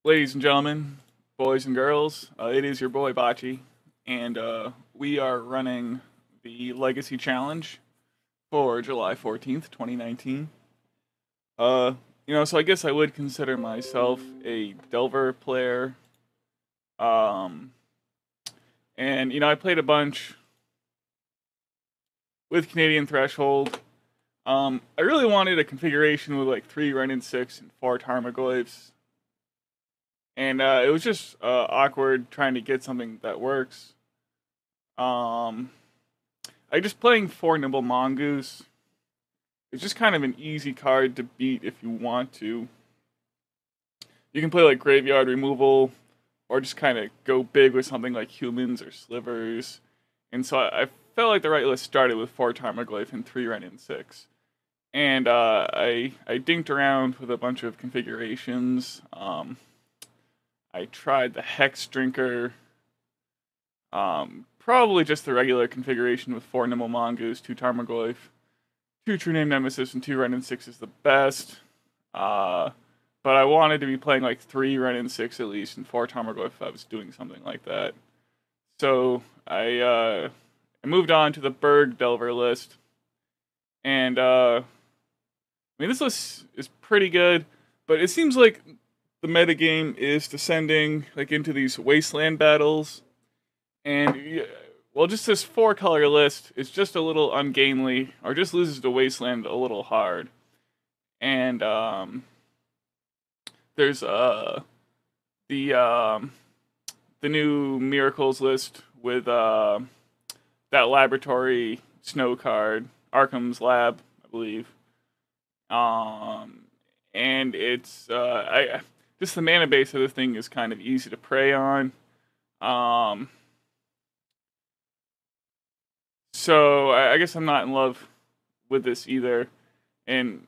Ladies and gentlemen, boys and girls, it is your boy Bachi, and we are running the Legacy Challenge for July 14th, 2019. Uh, so I guess I would consider myself a Delver player. Um, and, I played a bunch with Canadian Threshold. I really wanted a configuration with like 3 Renin 6 and 4 Tarmogoyfs. And it was just awkward trying to get something that works. I just playing 4 Nimble Mongoose. It's just kind of an easy card to beat if you want to. You can play like Graveyard Removal, or just kind of go big with something like Humans or Slivers. And so I felt like the right list started with 4 Tarmogoyf and 3 Renin 6. And I dinked around with a bunch of configurations. I tried the Hex Drinker. Probably just the regular configuration with 4 Nimble Mongoose, 2 Tarmogoyf, 2 True-Name Nemesis, and 2 Renin 6 is the best. But I wanted to be playing like 3 Renin 6 at least, and 4 Tarmogoyf if I was doing something like that. So I moved on to the Berg Delver list. And this list is pretty good, but it seems like the metagame is descending like into these wasteland battles, and just this 4-color list is just a little ungainly, or just loses to wasteland a little hard. And there's the new miracles list with that laboratory snow card, Arkham's Lab, I believe. And it's just the mana base of the thing is kind of easy to prey on. So I guess I'm not in love with this either. And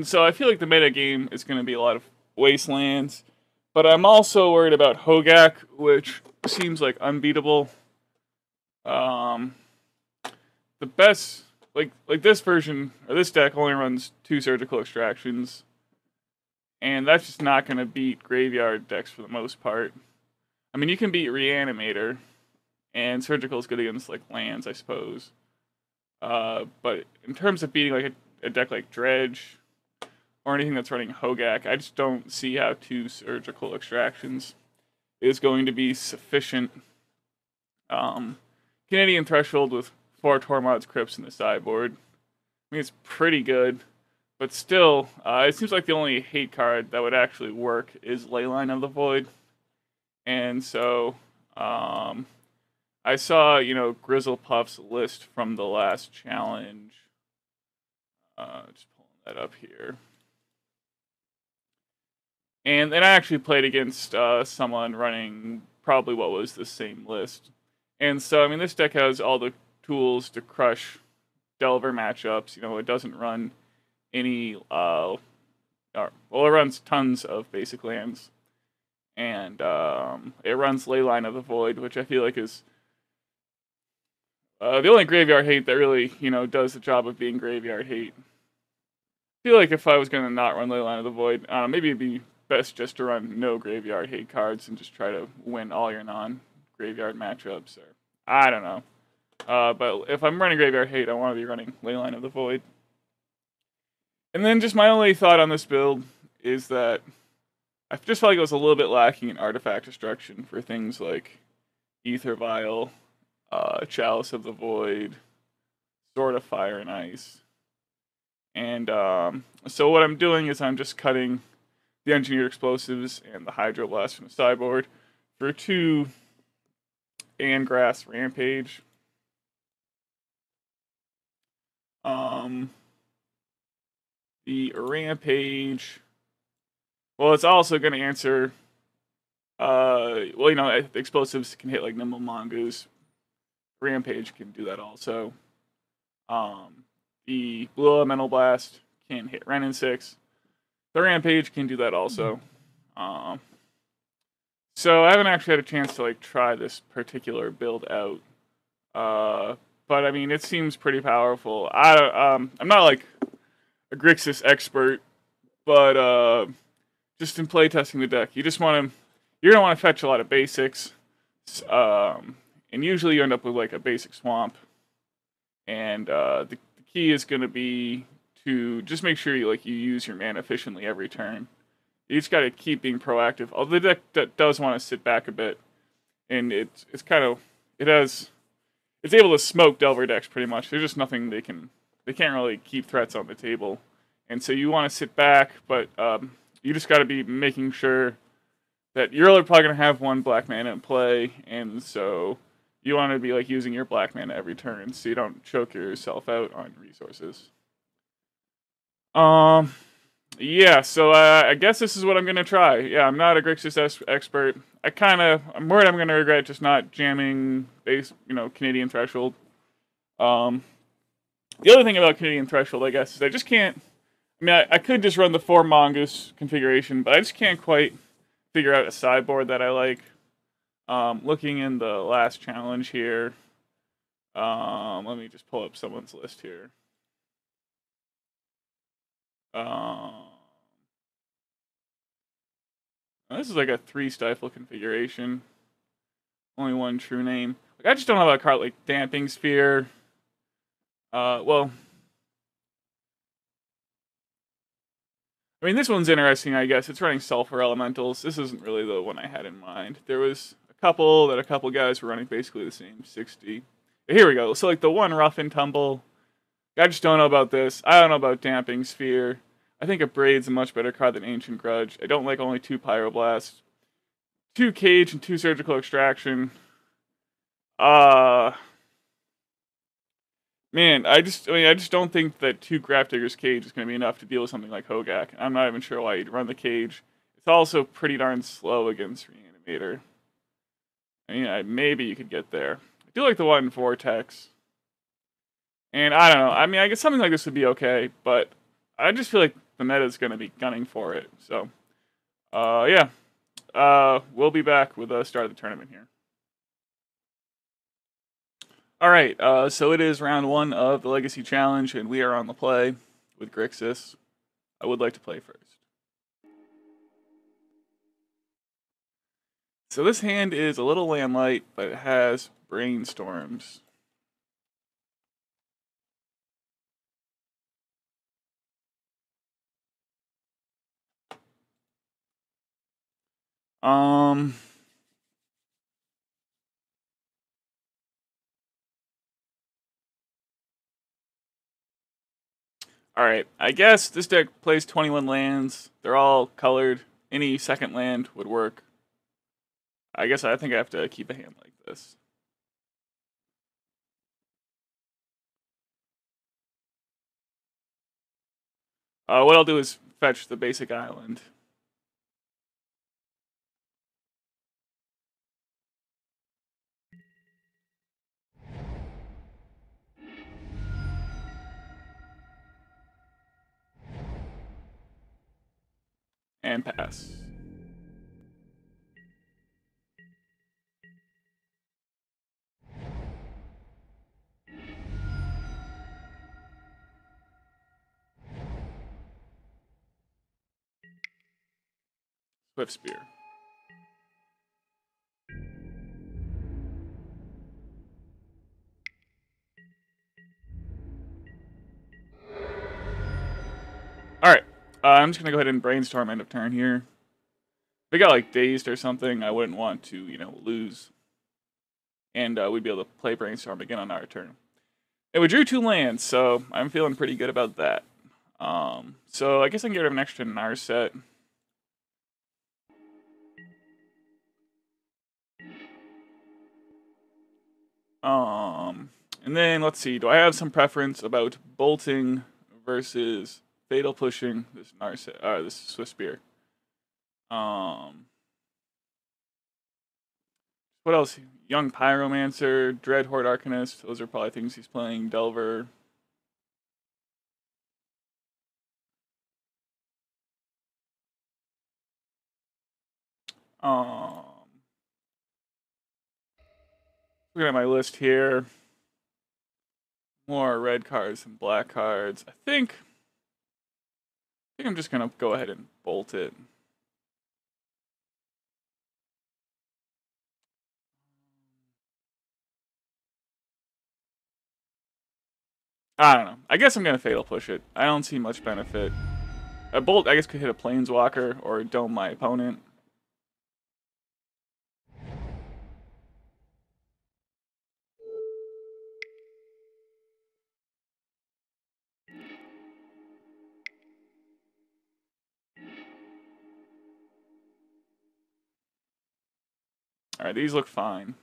so I feel like the meta game is going to be a lot of wastelands. But I'm also worried about Hogak, which seems like unbeatable. The best, like this version, or this deck only runs 2 surgical extractions. And that's just not going to beat graveyard decks for the most part. I mean, you can beat Reanimator, and Surgical is good against like lands, I suppose. But in terms of beating like a deck like Dredge, or anything that's running Hogak, I just don't see how 2 surgical extractions is going to be sufficient. Canadian Threshold with 4 Tormod's Crypts in the sideboard. I mean, it's pretty good. But still, it seems like the only hate card that would actually work is Leyline of the Void. And so, I saw, Grizzlepuff's list from the last challenge. Just pulling that up here. And then I actually played against someone running probably what was the same list. And so, this deck has all the tools to crush Delver matchups. It doesn't run any, it runs tons of basic lands. And it runs Leyline of the Void, which I feel like is the only graveyard hate that really, does the job of being graveyard hate. I feel like if I was going to not run Leyline of the Void, maybe it'd be best just to run no graveyard hate cards and just try to win all your non-graveyard matchups. Or I don't know. But if I'm running graveyard hate, I want to be running Leyline of the Void. And then just my only thought on this build is that I just felt like it was a little bit lacking in artifact destruction for things like Ether Vial, Chalice of the Void, Sword of Fire and Ice. And so what I'm doing is I'm just cutting the Engineered Explosives and the Hydroblast from the sideboard for 2 Angrath Rampage. The Rampage, well, it's also going to answer, explosives can hit like Nimble Mongoose. Rampage can do that also. The Blue Elemental Blast can hit Renin 6. The Rampage can do that also. So I haven't actually had a chance to like try this particular build out. But it seems pretty powerful. I'm not like a Grixis expert, but just in play testing the deck. You're gonna want to fetch a lot of basics, and usually you end up with like a basic swamp. And the key is gonna be to just make sure you use your mana efficiently every turn. You just gotta keep being proactive. Although the deck does want to sit back a bit, and it's able to smoke Delver decks pretty much. There's just nothing they can't really keep threats on the table, and so you want to sit back, but you just got to be making sure that you're only probably gonna have one black mana in play, and so you want to be like using your black mana every turn, so you don't choke yourself out on resources. Yeah, so I guess this is what I'm gonna try. Yeah, I'm not a Grixis expert. I'm worried I'm gonna regret just not jamming Canadian Threshold. The other thing about Canadian Threshold, I guess, is I just can't. I mean, I could just run the 4 Mongoose configuration, but I just can't quite figure out a sideboard that I like. Looking in the last challenge here, let me just pull up someone's list here. This is like a 3 stifle configuration. Only 1 true name. I just don't have a card like Damping Sphere. Well, I mean, this one's interesting, I guess. It's running Sulfur Elementals. This isn't really the one I had in mind. There was a couple guys were running basically the same 60. But here we go. So, like, the 1 Rough and Tumble. I just don't know about this. I don't know about Damping Sphere. I think a Braid's a much better card than Ancient Grudge. I don't like only 2 Pyroblast. 2 Cage and 2 Surgical Extraction. Man, I just don't think that 2 Grafdigger's Cage is going to be enough to deal with something like Hogak. I'm not even sure why you'd run the Cage. It's also pretty darn slow against Reanimator. I mean, maybe you could get there. I do like the 1 Vortex. And I don't know. I mean, I guess something like this would be okay, but I just feel like the meta is going to be gunning for it. So, yeah. We'll be back with the start of the tournament here. Alright, so it is round 1 of the Legacy Challenge, and we are on the play with Grixis. I would like to play first. So this hand is a little landlight, but it has Brainstorms. Alright, I guess this deck plays 21 lands. They're all colored. Any second land would work. I guess I think I have to keep a hand like this. What I'll do is fetch the basic island. And pass. Swift Spear. Alright, I'm just going to go ahead and Brainstorm end of turn here. If we got like Dazed or something, I wouldn't want to, lose. And we'd be able to play Brainstorm again on our turn. And we drew 2 lands, so I'm feeling pretty good about that. So I guess I can get rid of an extra Narset. And then let's see, do I have some preference about bolting versus fatal pushing this Narset, this Swift Spear? What else? Young Pyromancer, Dreadhorde Arcanist. Those are probably things he's playing. Delver. Looking at my list here. More red cards than black cards. I think I'm just gonna go ahead and bolt it. I don't know. I guess I'm going to Fatal Push it. I don't see much benefit. A Bolt, I guess, could hit a Planeswalker or dome my opponent. Alright, these look fine.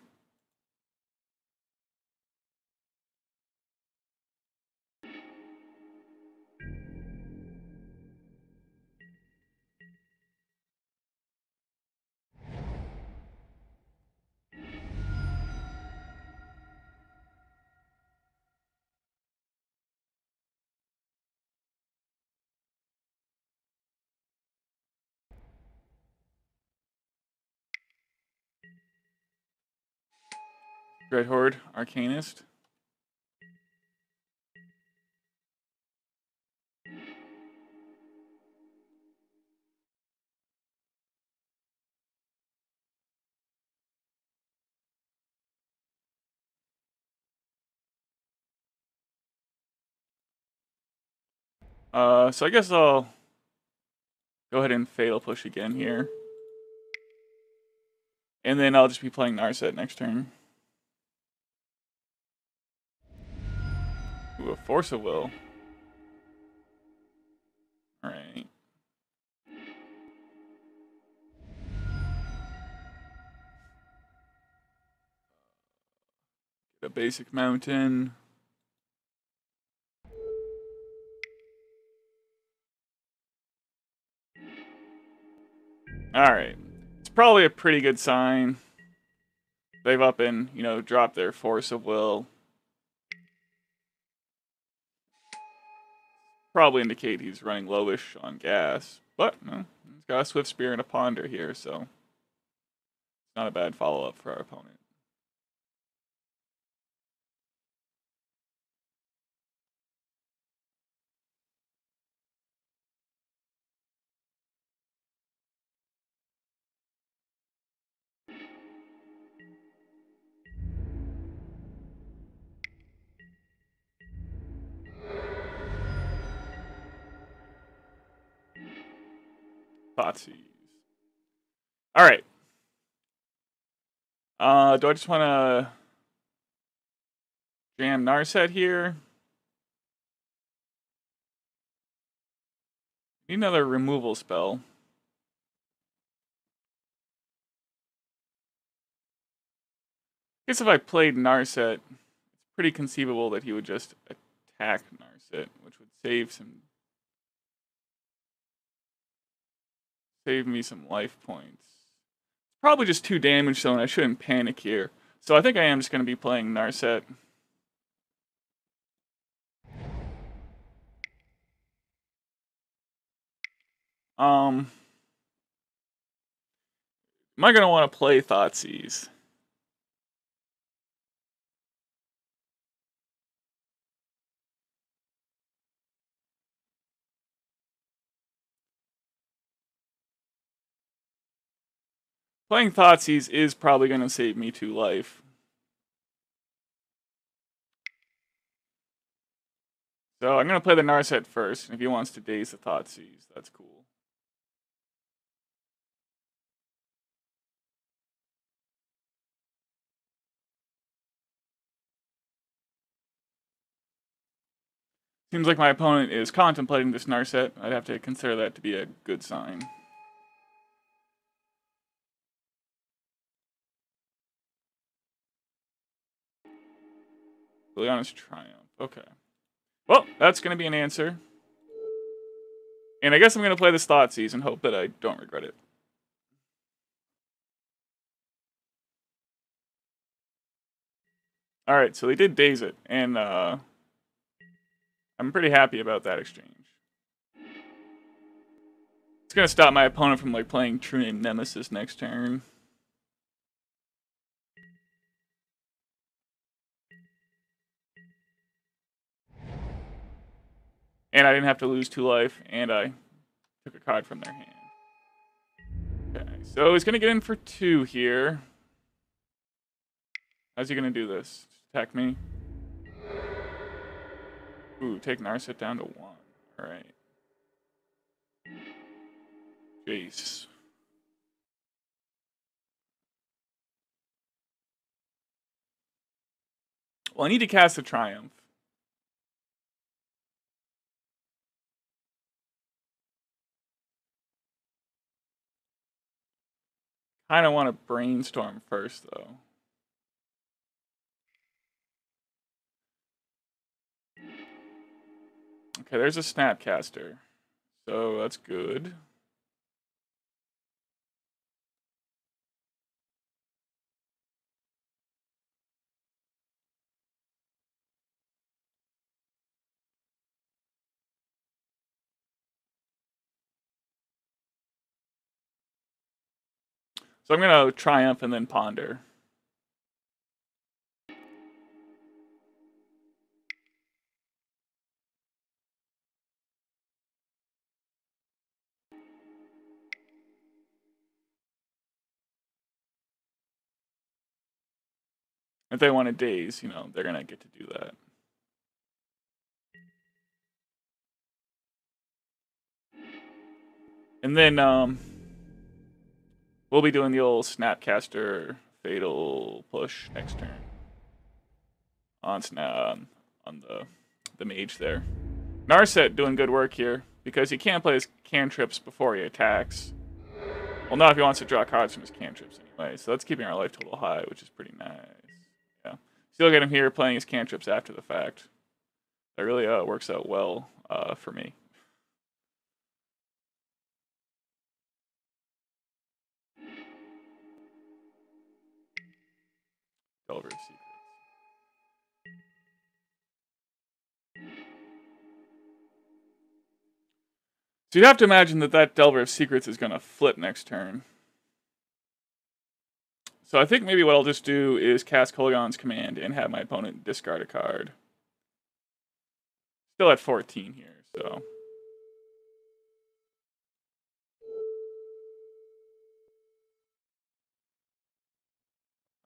Dreadhorde Arcanist. So I guess I'll go ahead and Fatal Push again here. And then I'll just be playing Narset next turn. Ooh, a Force of Will. Alright. Get a basic mountain. Alright. It's probably a pretty good sign. They've up and, you know, dropped their Force of Will. Probably indicate he's running lowish on gas. But, no, he's got a Swift Spear and a Ponder here, so it's not a bad follow-up for our opponent. Thoughtseize. Alright. Do I just want to jam Narset here? Need another removal spell. I guess if I played Narset, it's pretty conceivable that he would just attack Narset, which would save me some life points. Probably just 2 damage, though, and I shouldn't panic here. So I think I am just going to be playing Narset. Am I going to want to play Thoughtseize? Playing Thoughtseize is probably going to save me 2 life. So I'm going to play the Narset first, and if he wants to daze the Thoughtseize, that's cool. Seems like my opponent is contemplating this Narset. I'd have to consider that to be a good sign. Liliana's Triumph. Okay. Well, that's going to be an answer. And I guess I'm going to play this Thoughtseize and hope that I don't regret it. Alright, so they did daze it, and I'm pretty happy about that exchange. It's going to stop my opponent from like playing True-Name Nemesis next turn. And I didn't have to lose 2 life, and I took a card from their hand. Okay, so he's going to get in for 2 here. How's he going to do this? Just attack me? Ooh, take Narset down to 1. Alright. Jace. Well, I need to cast a Triumph. Kind of want to Brainstorm first, though. Okay, there's a Snapcaster. So that's good. So I'm going to Triumph and then Ponder. If they want to Daze, you know, they're going to get to do that. And then we'll be doing the old Snapcaster Fatal Push next turn. On the Mage there. Narset doing good work here, because he can't play his cantrips before he attacks. Well, not if he wants to draw cards from his cantrips anyway, so that's keeping our life total high, which is pretty nice. Yeah. Still get him here playing his cantrips after the fact. That really works out well for me. Delver of Secrets. So you have to imagine that Delver of Secrets is going to flip next turn. So I think maybe what I'll just do is cast Kolaghan's Command and have my opponent discard a card. Still at 14 here, so...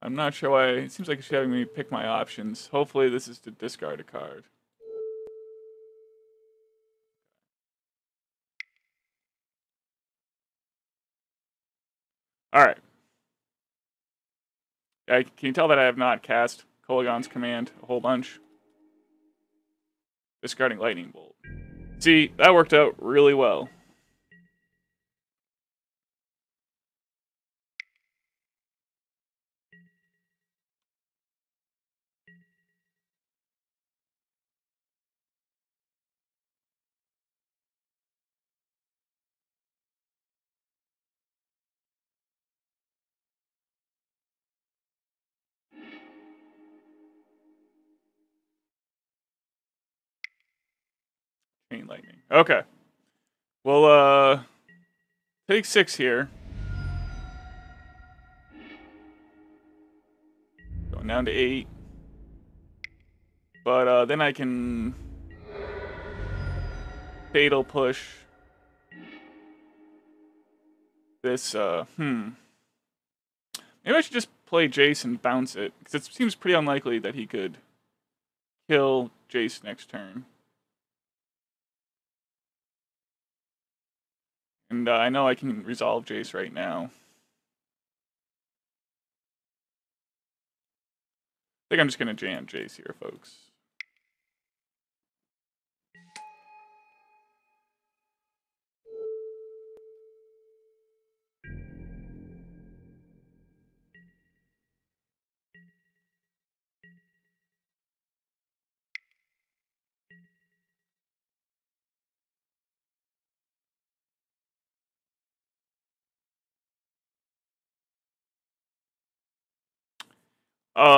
I'm not sure why. It seems like she's having me pick my options. Hopefully this is to discard a card. Alright. Can you tell that I have not cast Kolaghan's Command a whole bunch? Discarding Lightning Bolt. See, that worked out really well. Chain Lightning. Okay. Well, take 6 here. Going down to 8. But then I can Fatal Push this, Maybe I should just play Jace and bounce it, because it seems pretty unlikely that he could kill Jace next turn. And I know I can resolve Jace right now. I think I'm just going to jam Jace here, folks.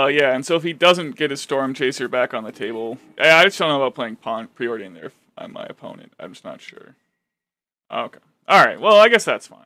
Yeah, and so if he doesn't get his Storm Chaser back on the table... I just don't know about playing Preordain there if I'm my opponent. I'm just not sure. Okay. Alright, well, I guess that's fine.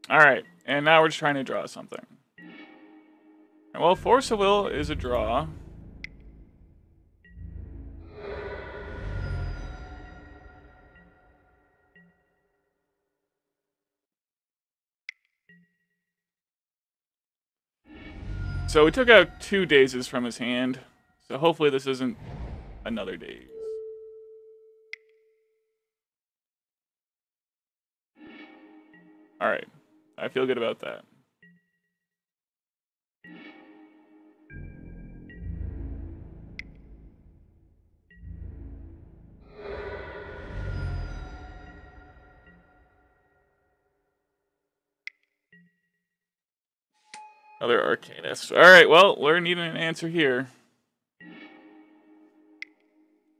Alright, and now we're just trying to draw something. Well, Force of Will is a draw. So we took out 2 Dazes from his hand. So hopefully this isn't another Daze. Alright. I feel good about that. Another Arcanist. Alright, well, we're needing an answer here.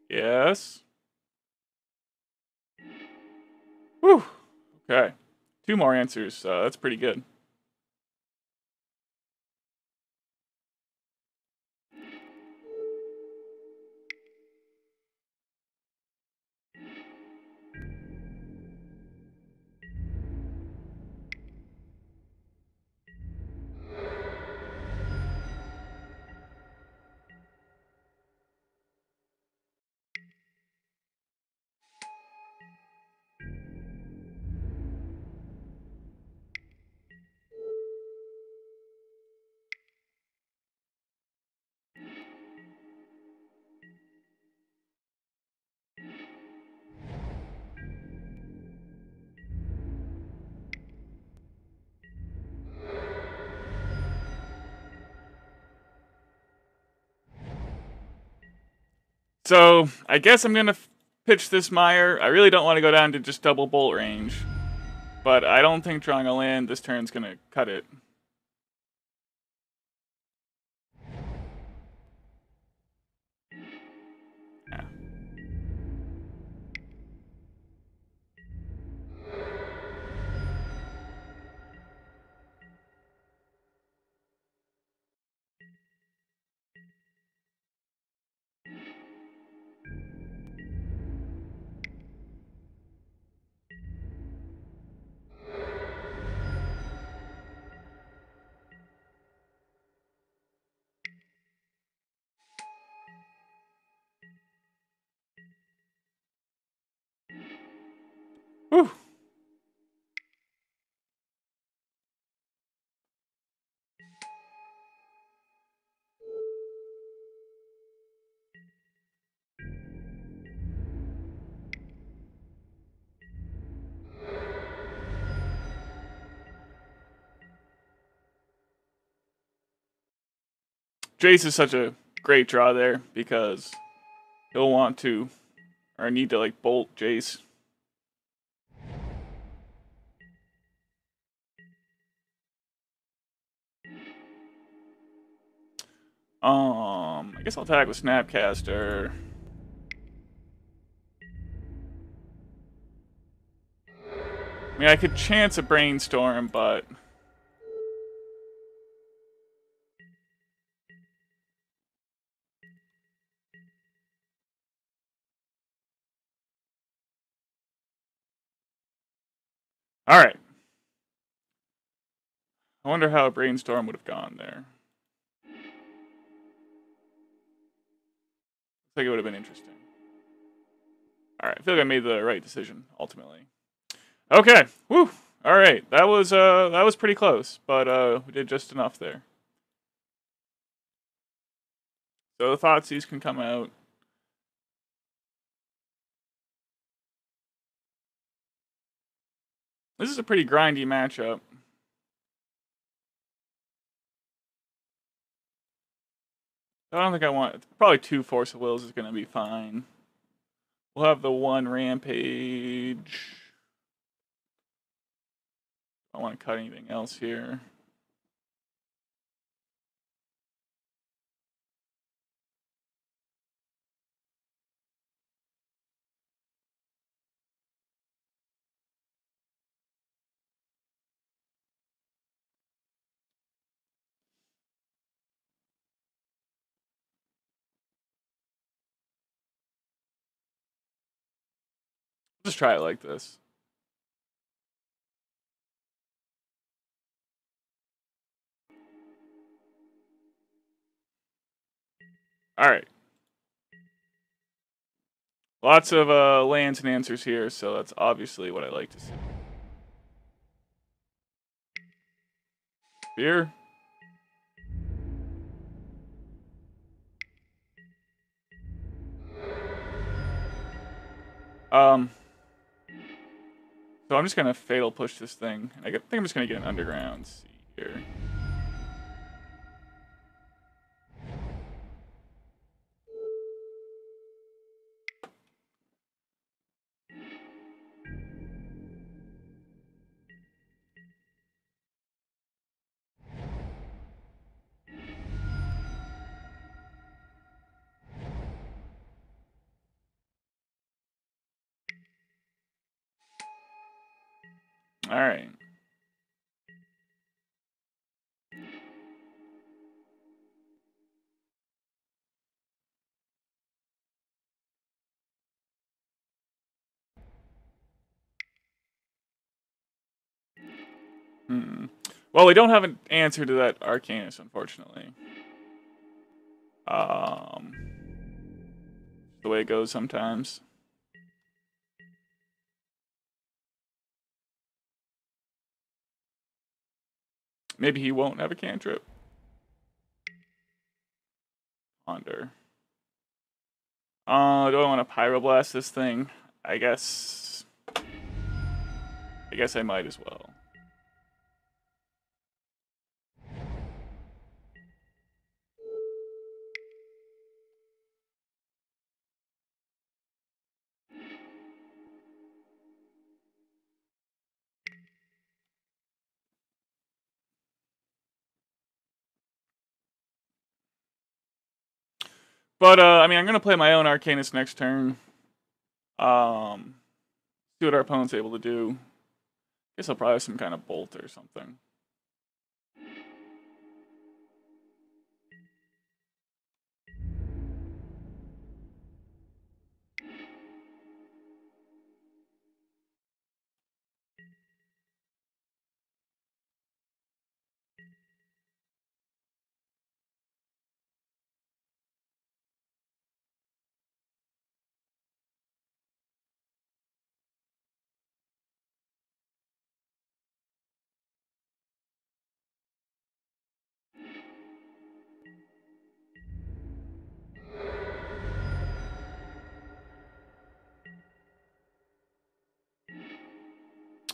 Yes. Whew. Okay. 2 more answers. That's pretty good. So, I guess I'm going to pitch this Mire. I really don't want to go down to just double bolt range. But I don't think drawing a land this turn's going to cut it. Yeah. Whew. Jace is such a great draw there because he'll want to, or need to, like, bolt Jace. I guess I'll attack with Snapcaster. I mean, I could chance a Brainstorm, but... Alright. I wonder how a Brainstorm would have gone there. Looks like it would have been interesting. Alright, I feel like I made the right decision, ultimately. Okay, woo! Alright, that was pretty close, but we did just enough there. So the Thoughtseize can come out. This is a pretty grindy matchup. I don't think I want... Probably 2 Force of Wills is going to be fine. We'll have the 1 Rampage. I don't want to cut anything else here. Just try it like this. All right. Lots of lands and answers here, so that's obviously what I like to see. Beer. So I'm just gonna fatal push this thing. I think I'm just gonna get an underground. Let's see here. All right. Well, we don't have an answer to that Arcanist, unfortunately. The way it goes sometimes. Maybe he won't have a cantrip. Ponder. Do I want to Pyroblast this thing? I guess I might as well. But I mean, I'm gonna play my own Arcanist next turn. See what our opponent's able to do. Guess I'll probably have some kind of bolt or something.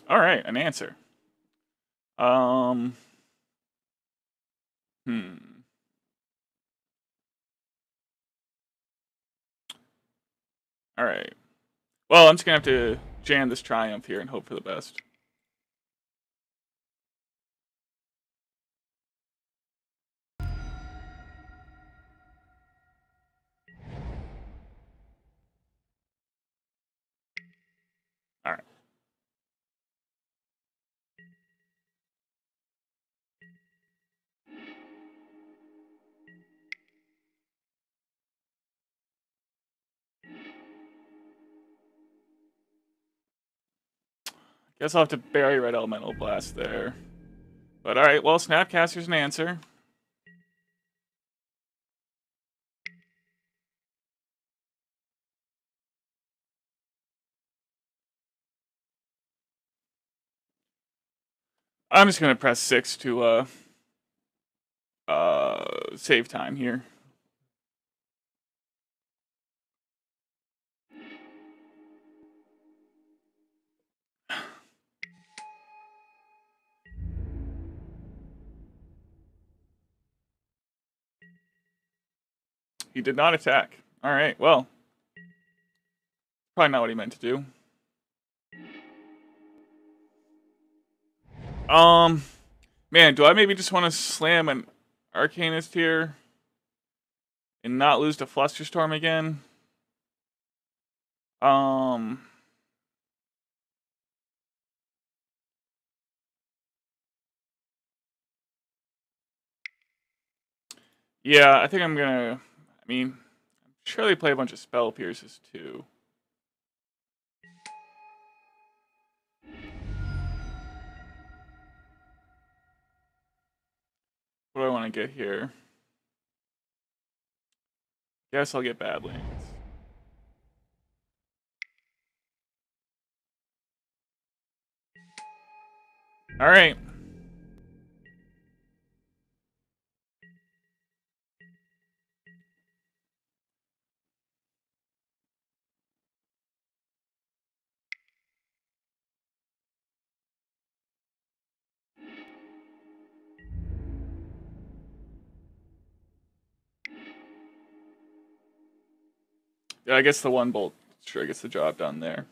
All right, an answer. All right. Well, I'm just gonna have to jam this Triumph here and hope for the best. All right. Guess I'll have to bury Red Elemental Blast there. But all right, well, Snapcaster's an answer. I'm just gonna press 6 to save time here. He did not attack. All right, well, probably not what he meant to do. Man, do I maybe just want to slam an Arcanist here and not lose to Flusterstorm again? Yeah, I think I'm gonna. I mean, I'm sure they play a bunch of Spell Pierces too. What do I want to get here? Guess I'll get Badlands. All right. Yeah, I guess the one bolt sure gets the job done there.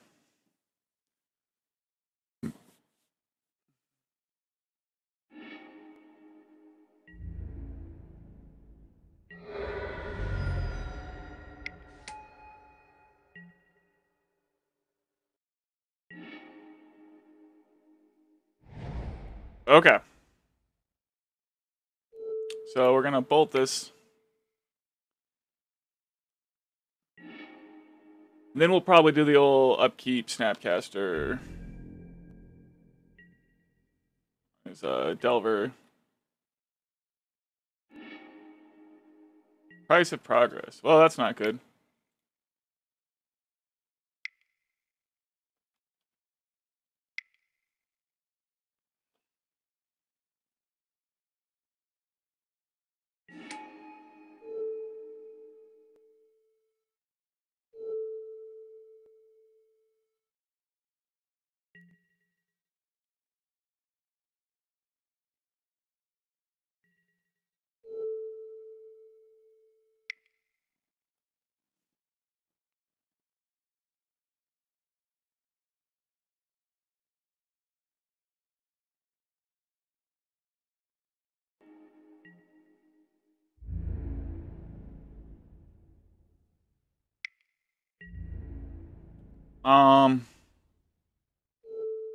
Okay. So we're gonna bolt this. Then we'll probably do the old upkeep Snapcaster. There's a Delver. Price of progress. Well, that's not good.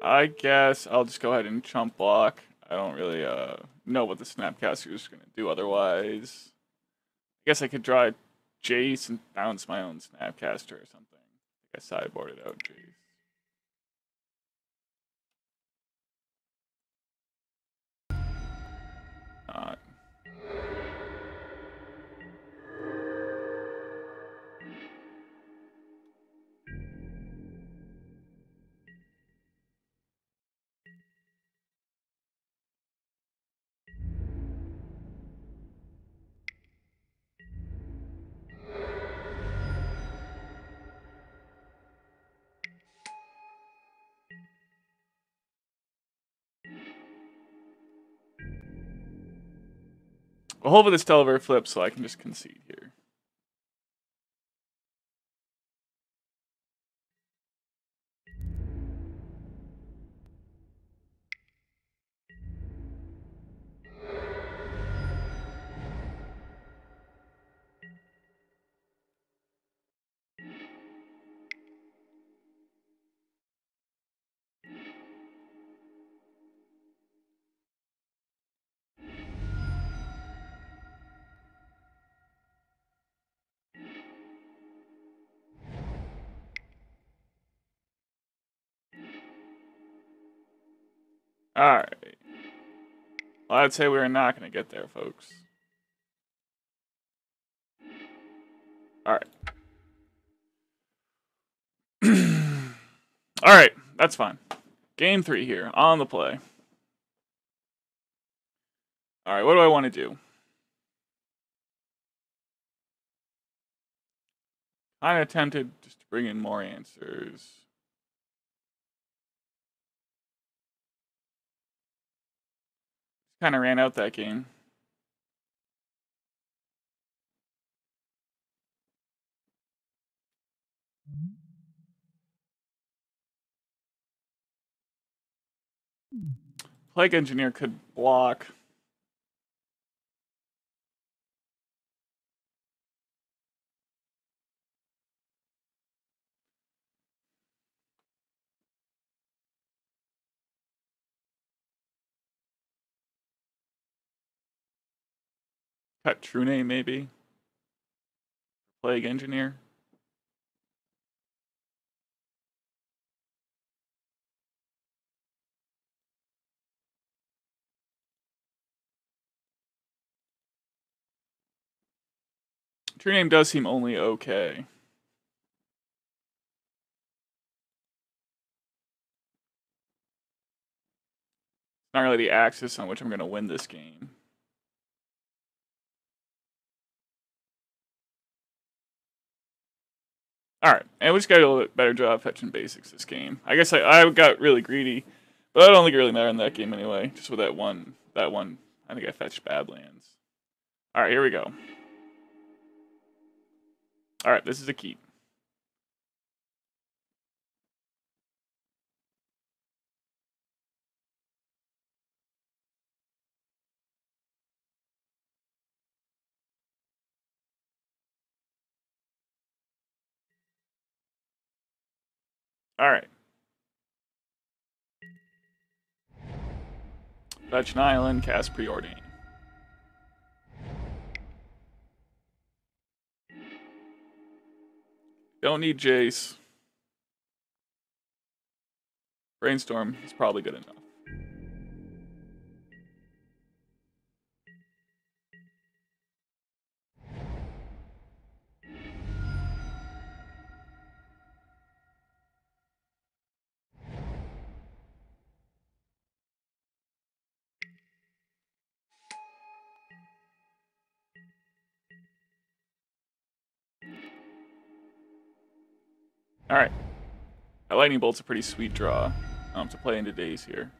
I guess I'll just go ahead and chump block. I don't really know what the Snapcaster is going to do otherwise. I guess I could draw Jace and bounce my own Snapcaster or something. I think I sideboarded out Jace. Not. Well, hopefully this Delver flips so I can just concede here. Alright. Well, I'd say we were not going to get there, folks. Alright. Alright, that's fine. Game 3 here, on the play. Alright, what do I want to do? Kinda tempted just to bring in more answers. Kinda ran out that game. Plague Engineer could block. Cut True-Name, maybe. Plague Engineer. True-Name does seem only okay. Not really the axis on which I'm going to win this game. Alright, and we just got to do a little bit better job fetching basics this game. I guess I got really greedy, but I don't think it really mattered in that game anyway. Just with that one, I think I fetched Badlands. Alright, here we go. Alright, this is a keep. Alright. Fetch an island, cast Preordain. Don't need Jace. Brainstorm is probably good enough. Alright. That Lightning Bolt's a pretty sweet draw to play into Daze here.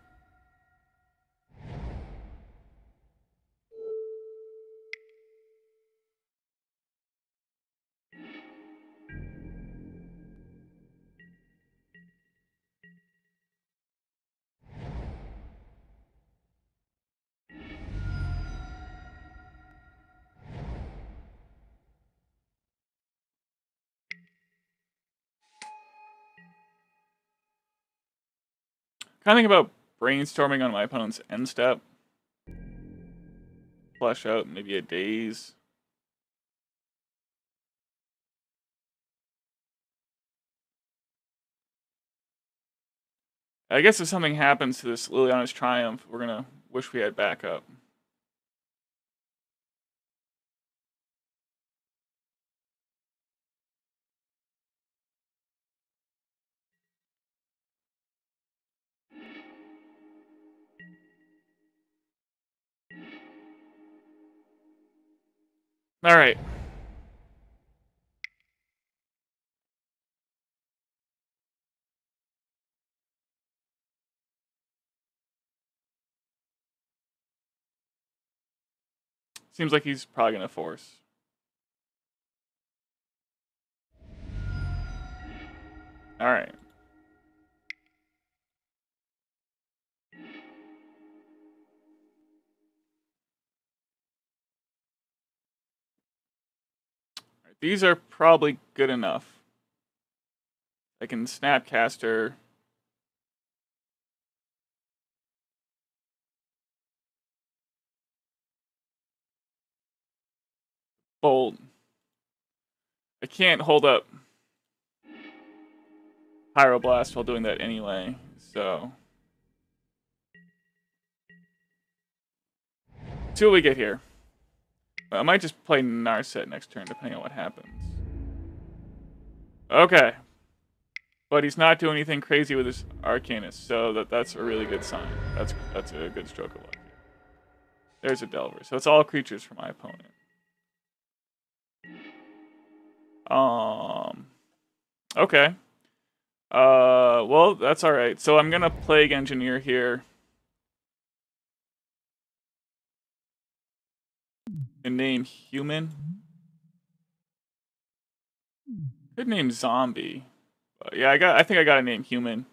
Kind of think about brainstorming on my opponent's end step. Flush out maybe a Daze. I guess if something happens to this Liliana's Triumph, we're gonna wish we had backup. Alright. Seems like he's probably gonna force. Alright. These are probably good enough. I can Snapcaster. Bolt. I can't hold up Pyroblast while doing that anyway, so. See what we get here. I might just play Narset next turn, depending on what happens. Okay. But he's not doing anything crazy with his Arcanist, so that's a really good sign. That's a good stroke of luck. There's a Delver. So it's all creatures for my opponent. Okay. Well, that's alright. So I'm gonna Plague Engineer here. And name Human. Could name Zombie. But yeah, I think I gotta name Human.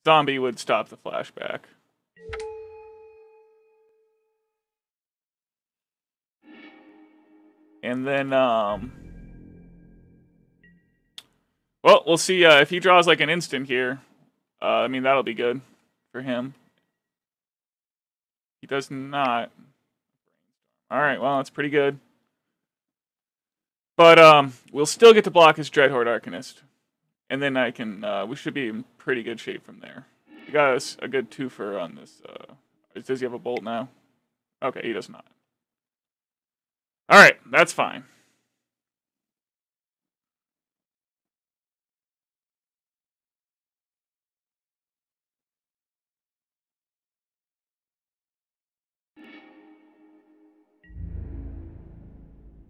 Zombie would stop the flashback. And then, well, we'll see if he draws like an instant here. I mean, that'll be good for him. He does not. Alright, well, that's pretty good. But we'll still get to block his Dreadhorde Arcanist. And then I can, we should be in pretty good shape from there. We got a good twofer on this. Does he have a bolt now? Okay, he does not. Alright, that's fine.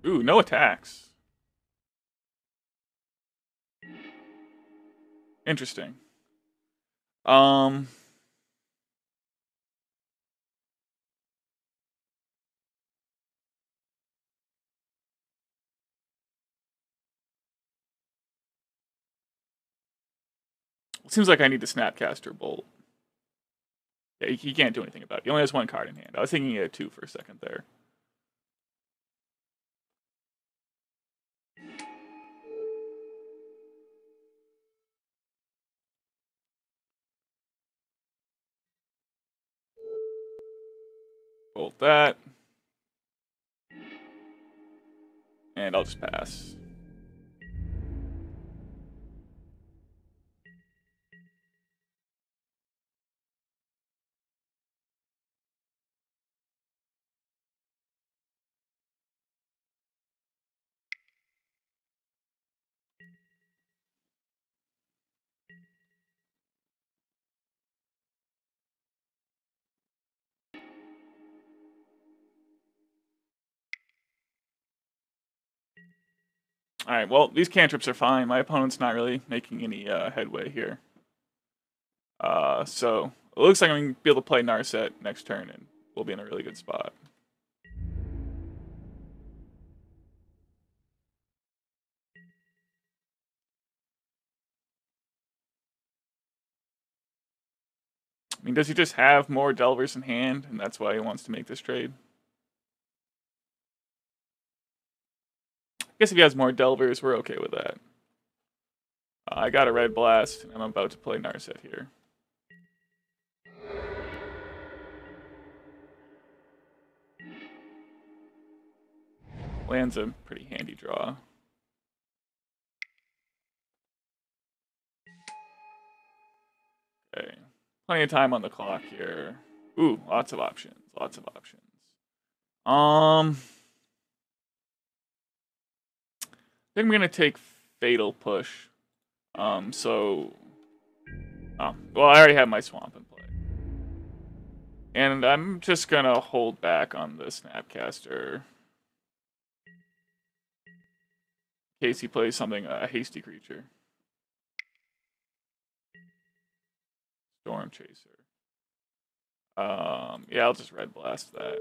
Ooh, no attacks. Interesting. Seems like I need to Snapcaster Bolt. Yeah, he can't do anything about it. He only has one card in hand. I was thinking he had two for a second there. Bolt that. And I'll just pass. Alright, well, these cantrips are fine. My opponent's not really making any headway here. So, it looks like I'm going to be able to play Narset next turn, and we'll be in a really good spot. I mean, does he just have more Delvers in hand, and that's why he wants to make this trade? I guess if he has more Delvers, we're okay with that. I got a Red Blast, and I'm about to play Narset here. Land's a pretty handy draw. Okay. Plenty of time on the clock here. Ooh, lots of options. Lots of options. I think I'm gonna take Fatal Push. Well, I already have my Swamp in play. And I'm just gonna hold back on the Snapcaster. In case he plays something, a hasty creature. Storm Chaser. Yeah, I'll just Red Blast that.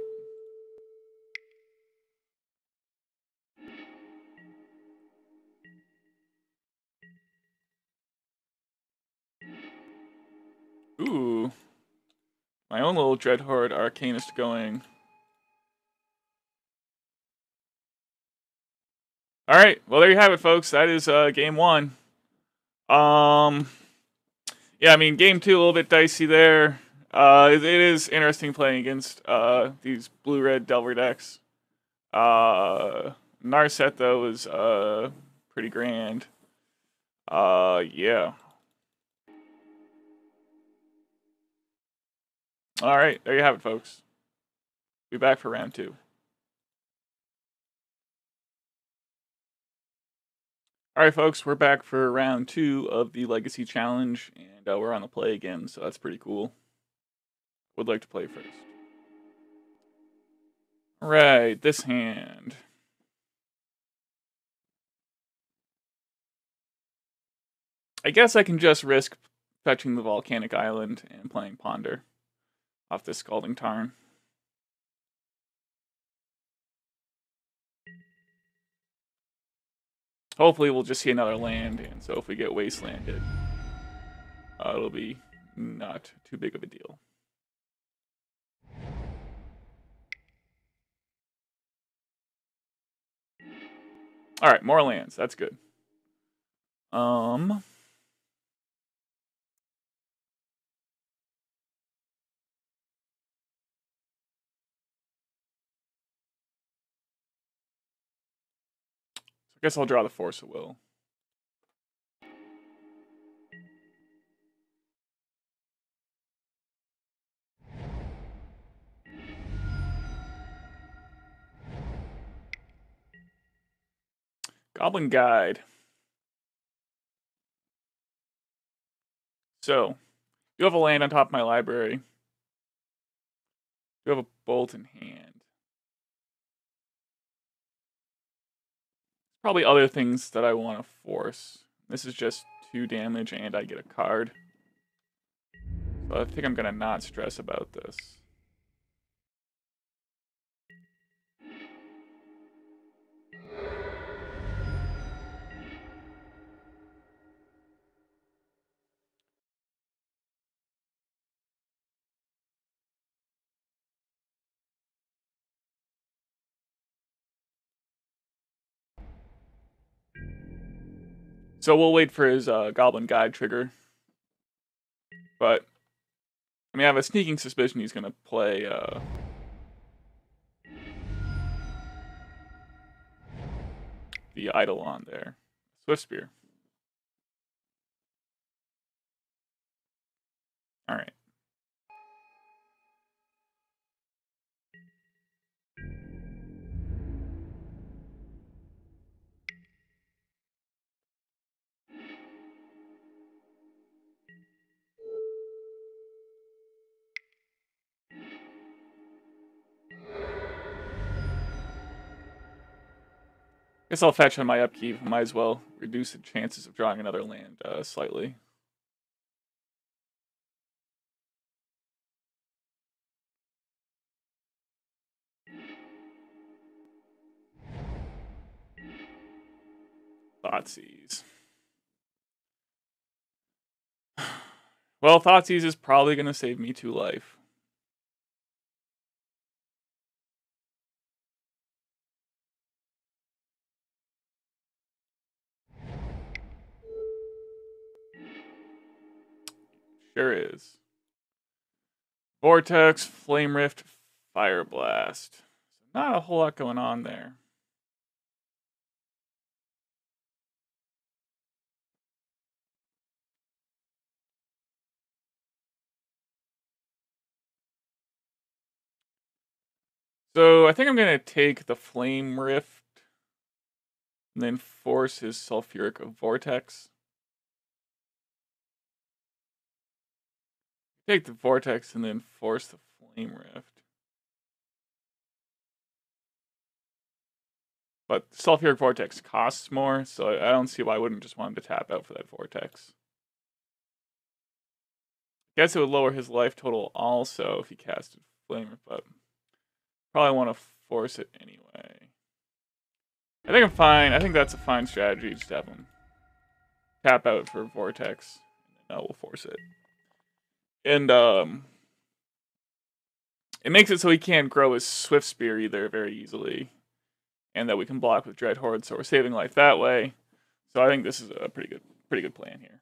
Ooh. My own little Dreadhorde Arcanist going. Alright, well there you have it, folks. That is game one. Yeah, I mean, game two, a little bit dicey there. It is interesting playing against these blue-red Delver decks. Narset, though, is pretty grand. Yeah. Alright, there you have it, folks. Be back for round two. Alright, folks, we're back for round two of the Legacy Challenge, and we're on the play again, so that's pretty cool. Would like to play first. Alright, this hand. I guess I can just risk fetching the Volcanic Island and playing Ponder off this Scalding Tarn. Hopefully we'll just see another land, and so if we get Wastelanded, it'll be not too big of a deal. Alright, more lands. That's good. I guess I'll draw the Force of Will. Goblin Guide. So, you have a land on top of my library. You have a bolt in hand. Probably other things that I want to force. This is just 2 damage and I get a card. So I think I'm going to not stress about this. So we'll wait for his Goblin Guide trigger. But, I mean, I have a sneaking suspicion he's going to play the Eidolon there. Swift Spear. Alright. Guess I'll fetch on my upkeep. Might as well reduce the chances of drawing another land slightly. Thoughtseize. Well, Thoughtseize is probably going to save me 2 life. Sure is. Vortex, Flame Rift, Pyroblast. Not a whole lot going on there. So I think I'm going to take the Flame Rift and then force his Sulfuric Vortex. Take the Vortex and then force the Flame Rift. But Sulfuric Vortex costs more, so I don't see why I wouldn't just want him to tap out for that Vortex. Guess it would lower his life total also if he casted Flame Rift, but probably want to force it anyway. I think I'm fine. I think that's a fine strategy. Just have him tap out for Vortex, and then we'll force it. And it makes it so he can't grow his Swift Spear either very easily, and that we can block with Dreadhorde, so we're saving life that way. So I think this is a pretty good plan here.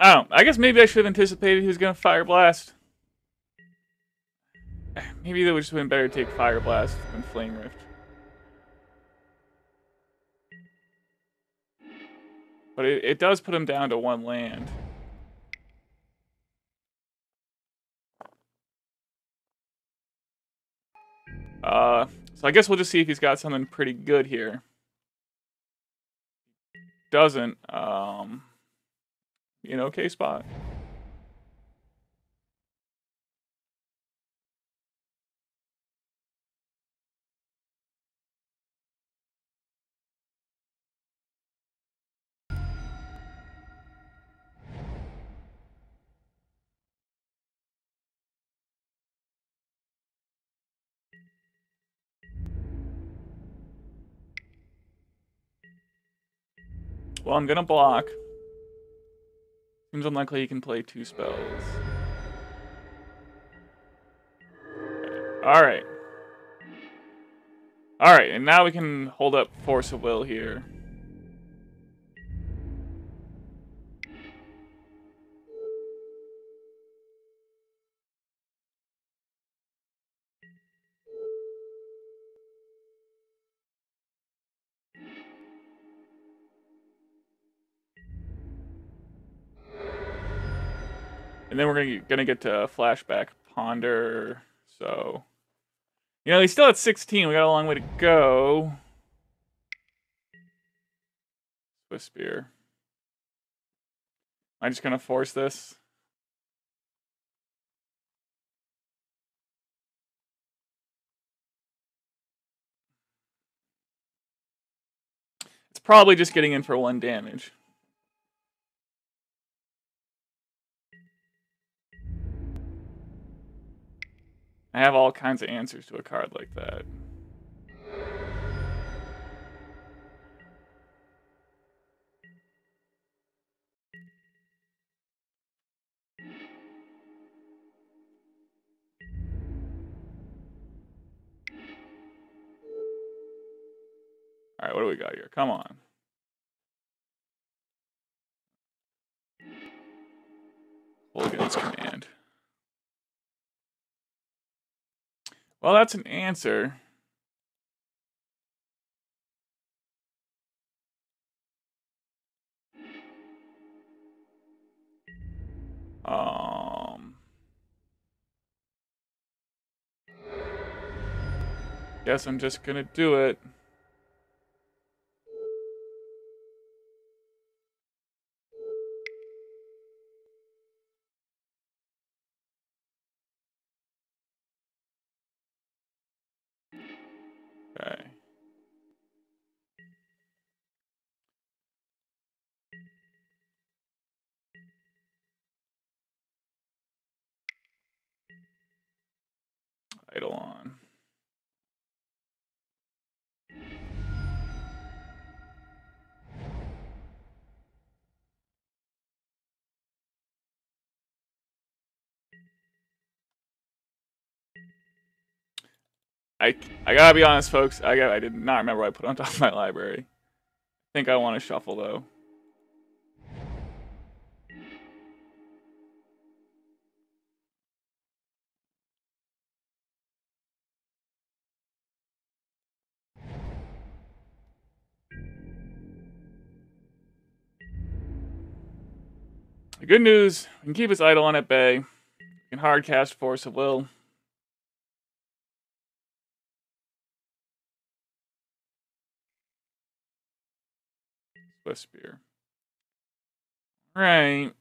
Oh, I guess maybe I should have anticipated he was going to Fire Blast. Maybe it would just have been better to take Fire Blast than Flame Rift. But it does put him down to 1 land. So I guess we'll just see if he's got something pretty good here. Doesn't, be an okay spot. Well, I'm gonna block. Seems unlikely he can play 2 spells. Alright. Alright, and now we can hold up Force of Will here. And then we're gonna get to Flashback Ponder, so... You know, he's still at 16, we got a long way to go. Swiss Spear. Am I just gonna force this? It's probably just getting in for 1 damage. I have all kinds of answers to a card like that. Alright, what do we got here? Come on. Kolaghan's Command. Well, that's an answer. Guess I'm just gonna do it. Okay. Eidolon. I gotta be honest, folks. I did not remember what I put on top of my library. I think I want to shuffle though. The good news, we can keep his Eidolon at bay. We can hard cast Force of Will. Swift Spear. Right.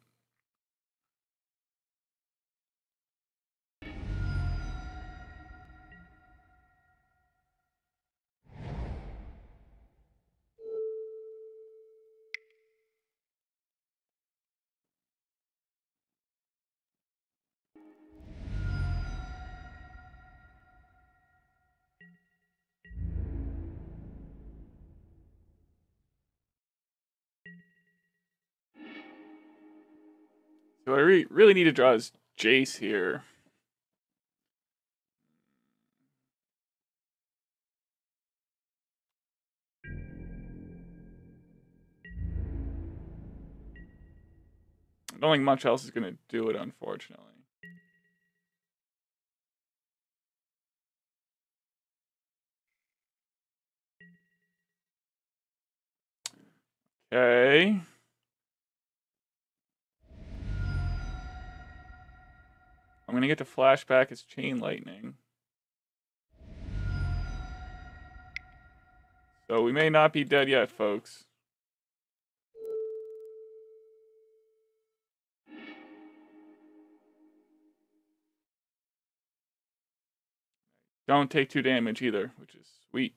So what I really need to draw is Jace here. I don't think much else is going to do it, unfortunately. Okay. I'm going to get to flashback as Chain Lightning. So we may not be dead yet, folks. Don't take 2 damage either, which is sweet.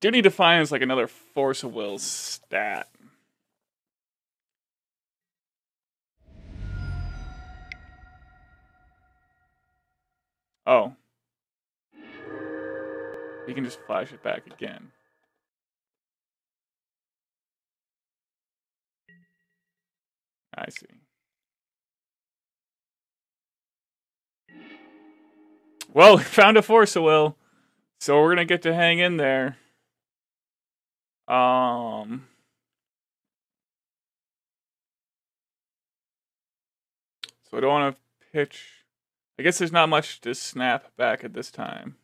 Do need to find like another Force of Will stat. Oh. You can just flash it back again. I see. Well, we found a Force of Will, so we're gonna get to hang in there. So I don't want to pitch. I guess there's not much to snap back at this time.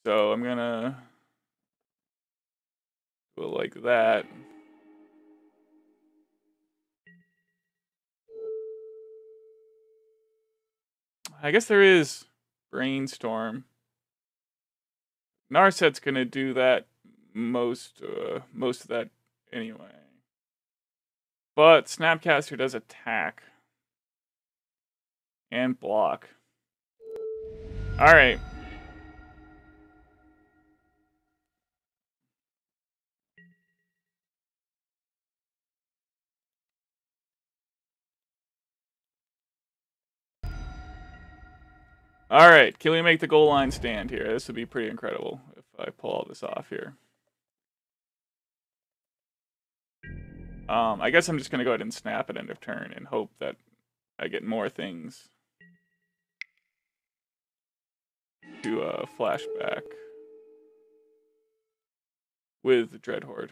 So I'm gonna go like that. I guess there is Brainstorm. Narset's gonna do that most of that anyway. But Snapcaster does attack and block. All right. All right, can we make the goal line stand here? This would be pretty incredible if I pull all this off here. I guess I'm just going to go ahead and snap at end of turn and hope that I get more things to flashback with Dreadhorde.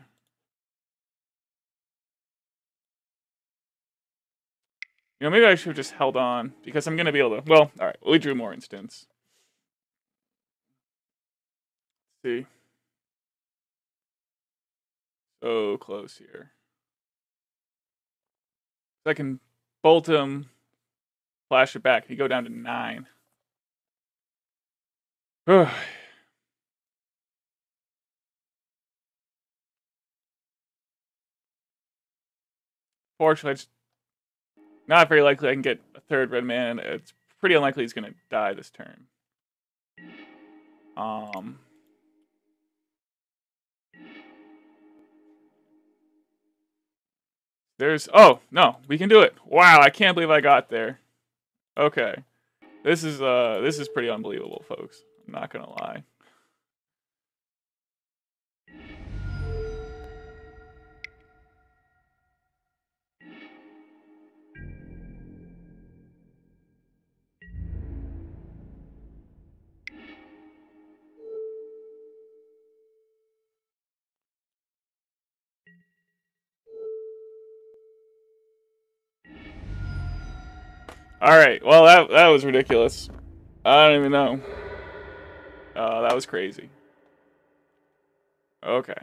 You know, maybe I should have just held on, because I'm going to be able to... Well, alright, we drew more instants. Let's see. So close here. I can bolt him, flash it back. He go down to 9. Fortunately, it's not very likely I can get a third red man. It's pretty unlikely he's going to die this turn. There's... Oh, no, we can do it. Wow, I can't believe I got there. Okay. This is pretty unbelievable, folks. I'm not going to lie. Alright, well, that was ridiculous. I don't even know. That was crazy. Okay.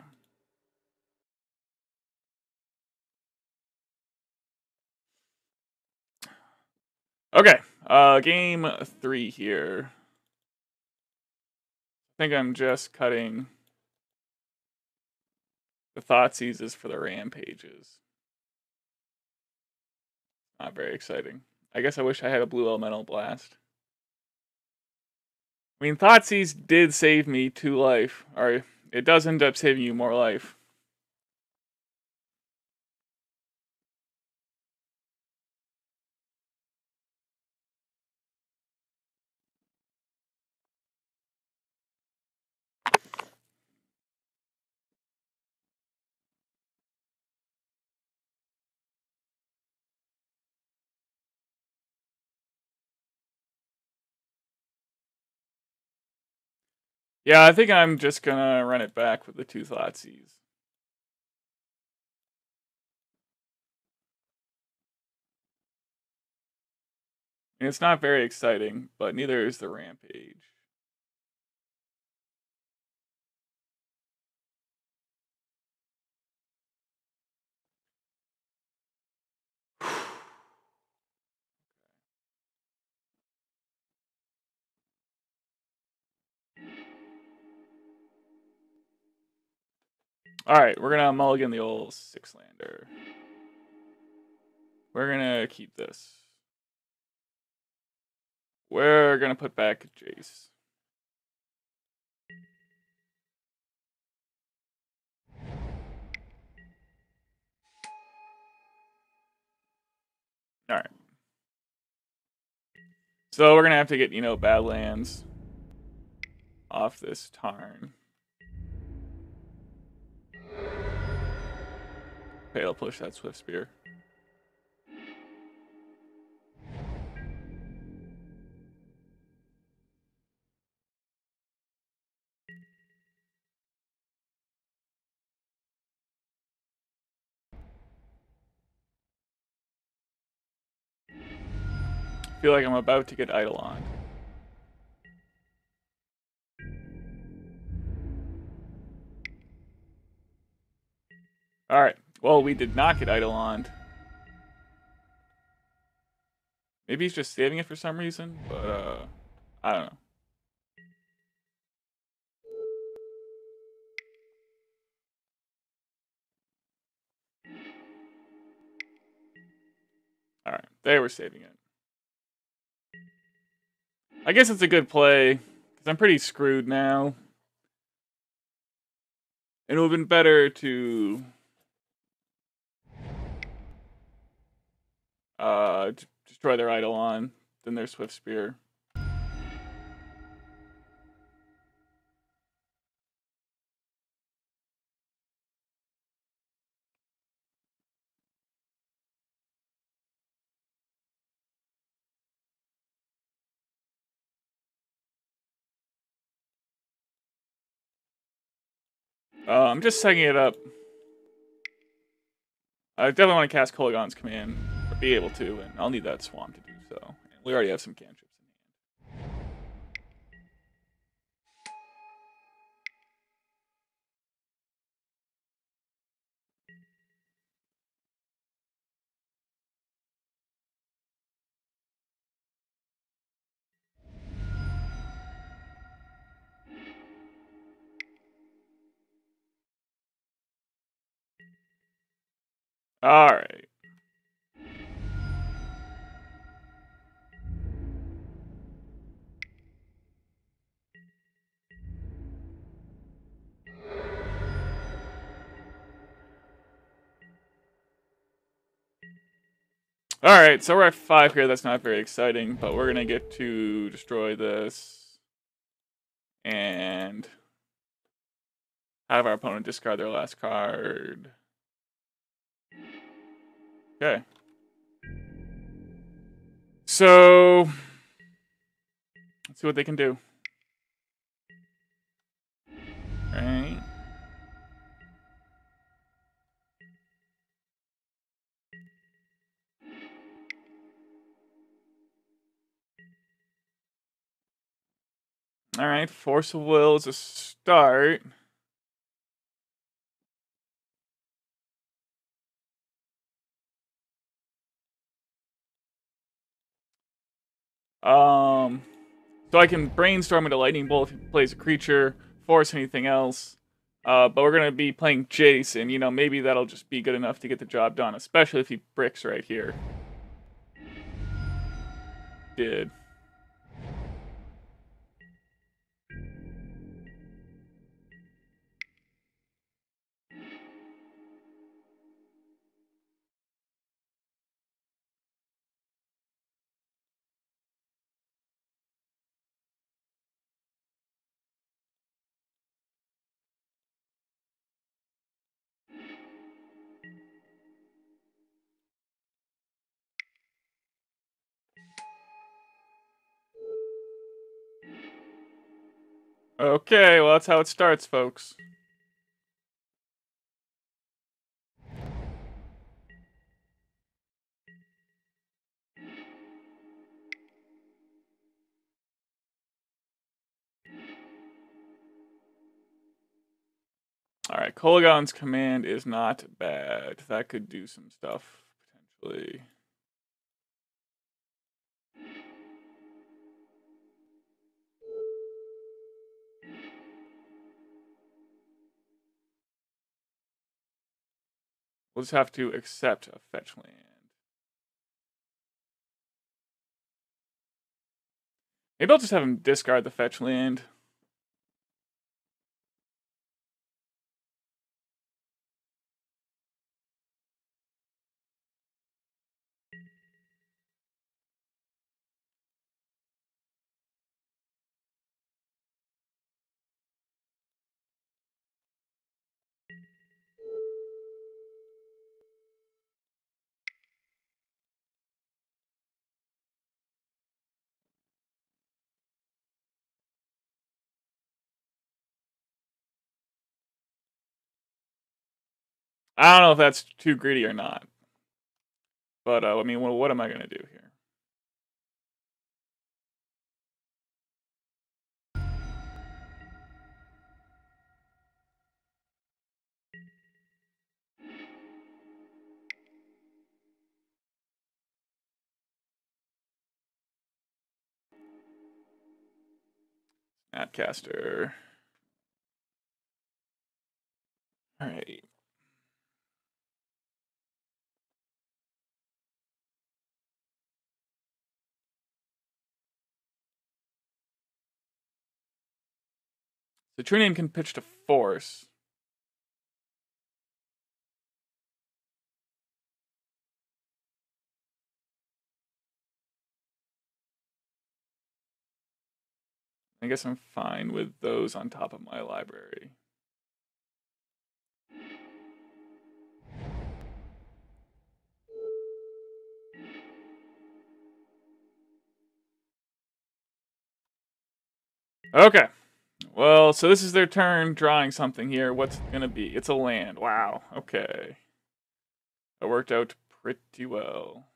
Okay, game 3 here. I think I'm just cutting the Thoughtseizes for the Rampages. Not very exciting. I guess I wish I had a blue elemental blast. I mean, Thoughtseize did save me 2 life. Or it does end up saving you more life. Yeah, I think I'm just gonna run it back with the 2 Thoughtseize. And it's not very exciting, but neither is the Rampage. Alright, we're gonna mulligan the old 6-lander. We're gonna keep this. We're gonna put back Jace. Alright. So we're gonna have to get, you know, Badlands off this Tarn. Okay, I'll push that Swift Spear. I feel like I'm about to get Eidolon. Alright, well, we did not get Eidolon. Maybe he's just saving it for some reason, but, I don't know. Alright, they were saving it. I guess it's a good play, because I'm pretty screwed now. It would have been better to destroy their Eidolon than their Swift Spear. I'm just setting it up. I definitely want to cast Kolaghan's command, or be able to, and I'll need that swamp to do so. And we already have some cantrips in hand. Alright. Alright, so we're at 5 here. That's not very exciting, but we're going to get to destroy this and have our opponent discard their last card. Okay. So, let's see what they can do. Alright. Alright, Force of Will is a start. So I can Brainstorm into Lightning Bolt if he plays a creature, force anything else. But we're going to be playing Jace, and, you know, maybe that'll just be good enough to get the job done, especially if he bricks right here. Did. Okay, well, that's how it starts, folks. Alright, Kolaghan's command is not bad. That could do some stuff, potentially. We'll just have to accept a fetch land. Maybe I'll just have him discard the fetch land. I don't know if that's too greedy or not. But, I mean, what am I going to do here? Snapcaster. Alright. So True-Name can pitch to Force. I guess I'm fine with those on top of my library. Okay. Well, so this is their turn drawing something here. What's it gonna be? It's a land. Wow. Okay. That worked out pretty well.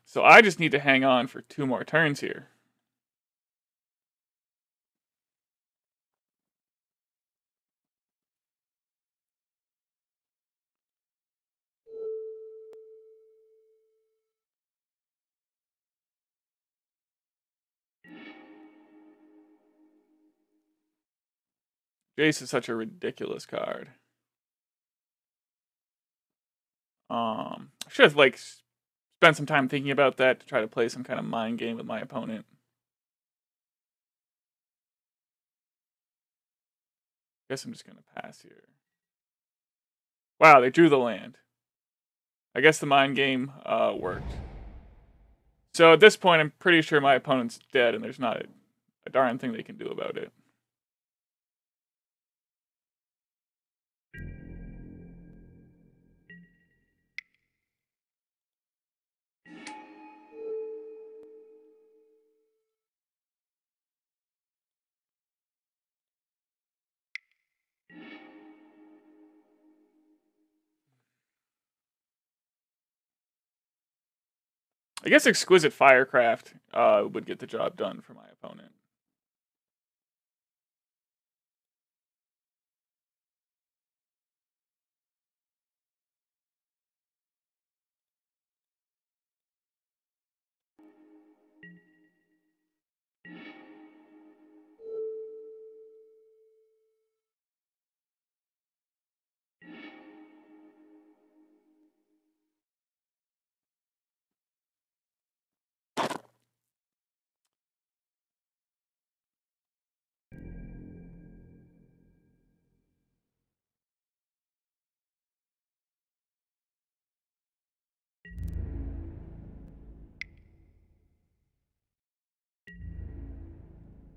So I just need to hang on for 2 more turns here. Jace is such a ridiculous card. I should have, like, spent some time thinking about that to try to play some kind of mind game with my opponent. Guess I'm just gonna pass here. Wow, they drew the land. I guess the mind game worked. So at this point, I'm pretty sure my opponent's dead, and there's not a darn thing they can do about it. I guess Exquisite Firecraft would get the job done for my opponent.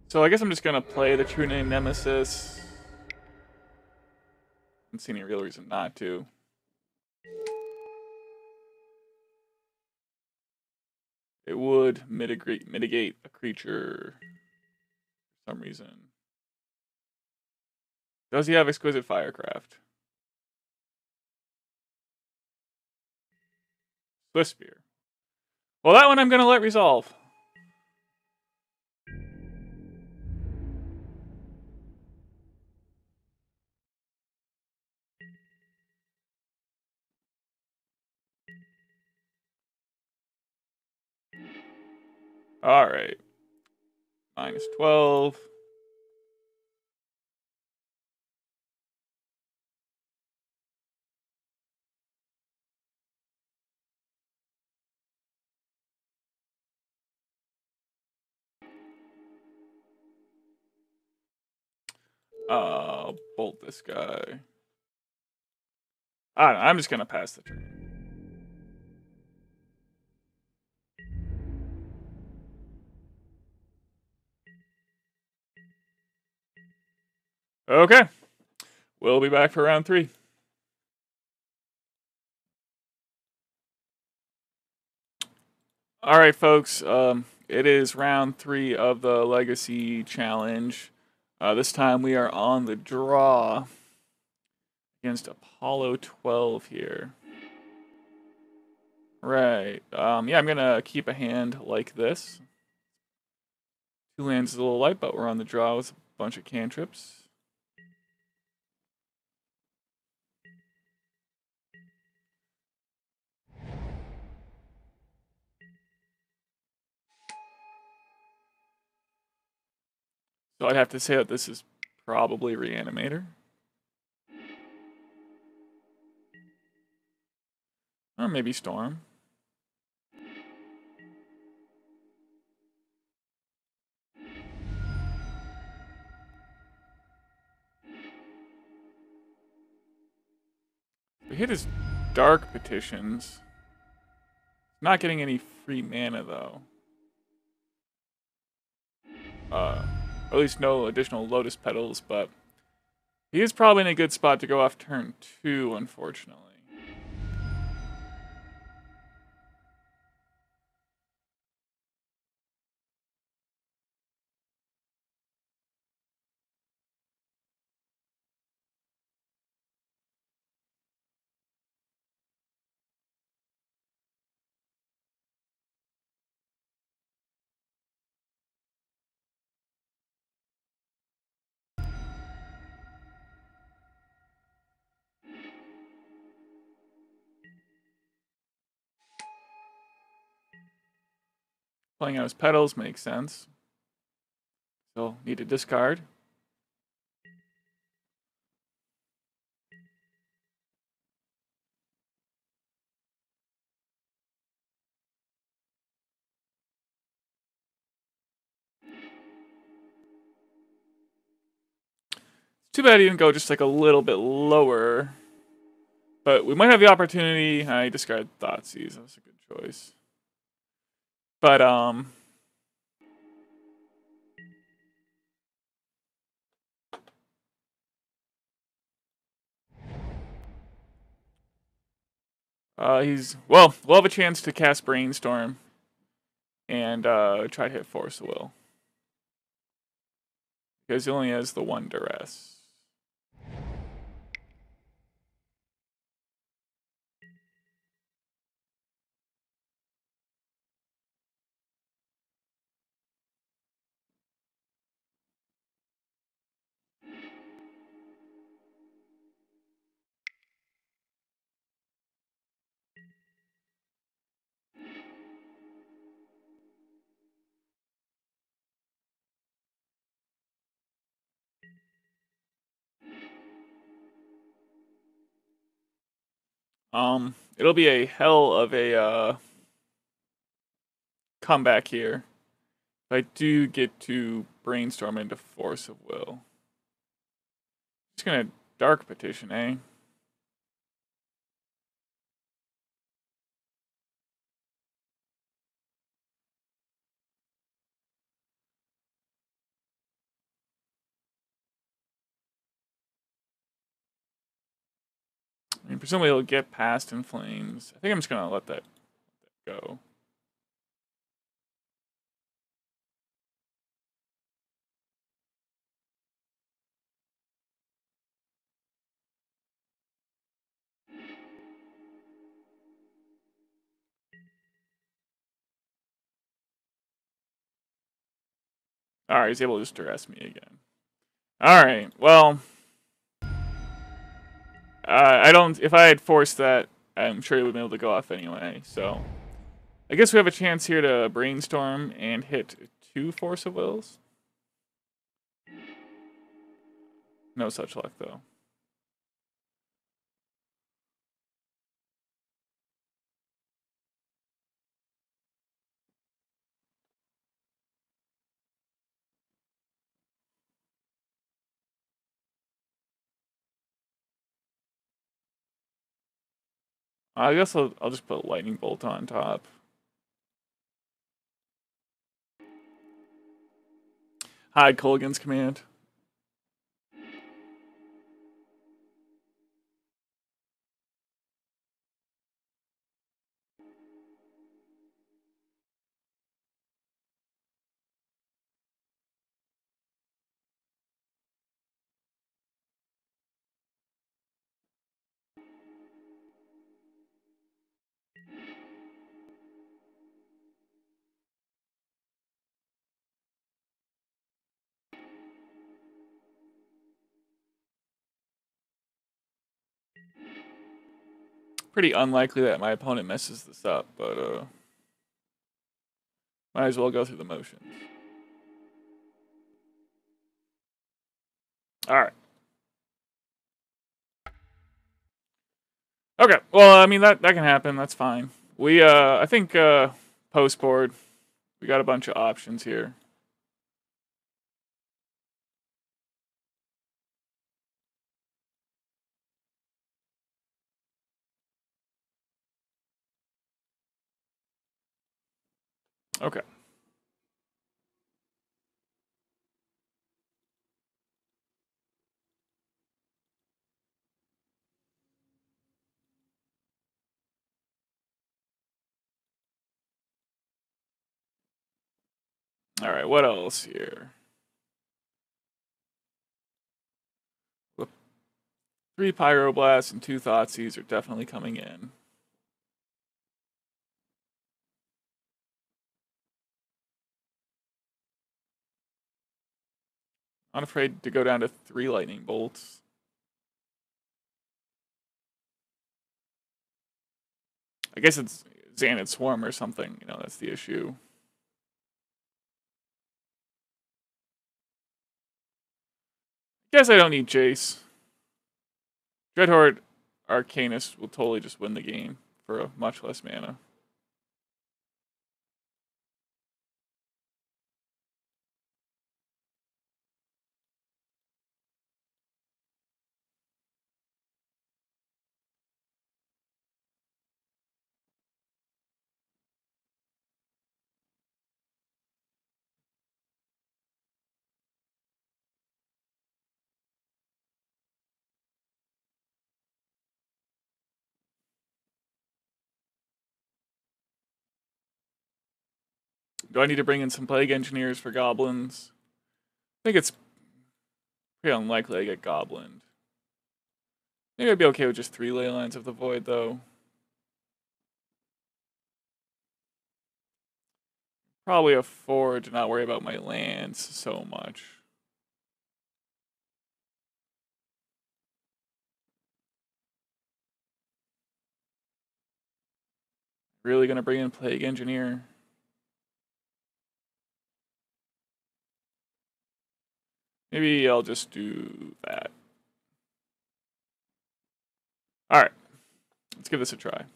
So I guess I'm just gonna play the True-Name Nemesis. I don't see any real reason not to. It would mitigate a creature for some reason. Does he have Exquisite Firecraft? Swift Spear. Well, that one I'm gonna let resolve. Alright. Minus 12. Bolt this guy. I don't know, I'm just gonna pass the turn. Okay. We'll be back for round 3. Alright, folks. It is round 3 of the Legacy Challenge. This time we are on the draw against Apollo 12 here. Right. Yeah, I'm going to keep a hand like this. 2 lands is a little light, but we're on the draw with a bunch of cantrips. So I'd have to say that this is probably Reanimator. Or maybe Storm. We hit his Dark Petitions. Not getting any free mana, though. Or at least no additional Lotus Petals, but he is probably in a good spot to go off turn 2, unfortunately. Playing out his petals makes sense. So, need to discard. Too bad he didn't go just like a little bit lower. But we might have the opportunity. I discarded Thoughtseize. That was a good choice. But, we'll have a chance to cast Brainstorm and try to hit Force of Will. Because he only has the 1 Duress. It'll be a hell of a comeback here. If I do get to Brainstorm into Force of Will. Just gonna Dark Petition, eh? I mean, presumably it'll get past In Flames. I think I'm just gonna let that go. Alright, he's able to just duress me again. Alright, well. I don't. If I had forced that, I'm sure he would have been able to go off anyway, so. I guess we have a chance here to Brainstorm and hit 2 Force of Wills. No such luck, though. I guess I'll just put Lightning Bolt on top. Hide Kolaghan's command. pretty unlikely that my opponent messes this up, but might as well go through the motions. All right. Okay. Well, I mean that can happen. That's fine. We I think post board we got a bunch of options here. Okay. All right. What else here? 3 Pyroblasts and 2 Thoughtseize are definitely coming in. Not afraid to go down to 3 Lightning Bolts. I guess it's Xanad Swarm or something. You know, that's the issue. Guess I don't need Jace. Dreadhorde Arcanist will totally just win the game for a much less mana. Do I need to bring in some Plague Engineers for Goblins? I think it's pretty unlikely I get Goblined. Maybe I'd be okay with just 3 Leylines of the Void, though. Probably afford to not worry about my lands so much. Really gonna bring in Plague Engineer? Maybe I'll just do that. Alright. Let's give this a try.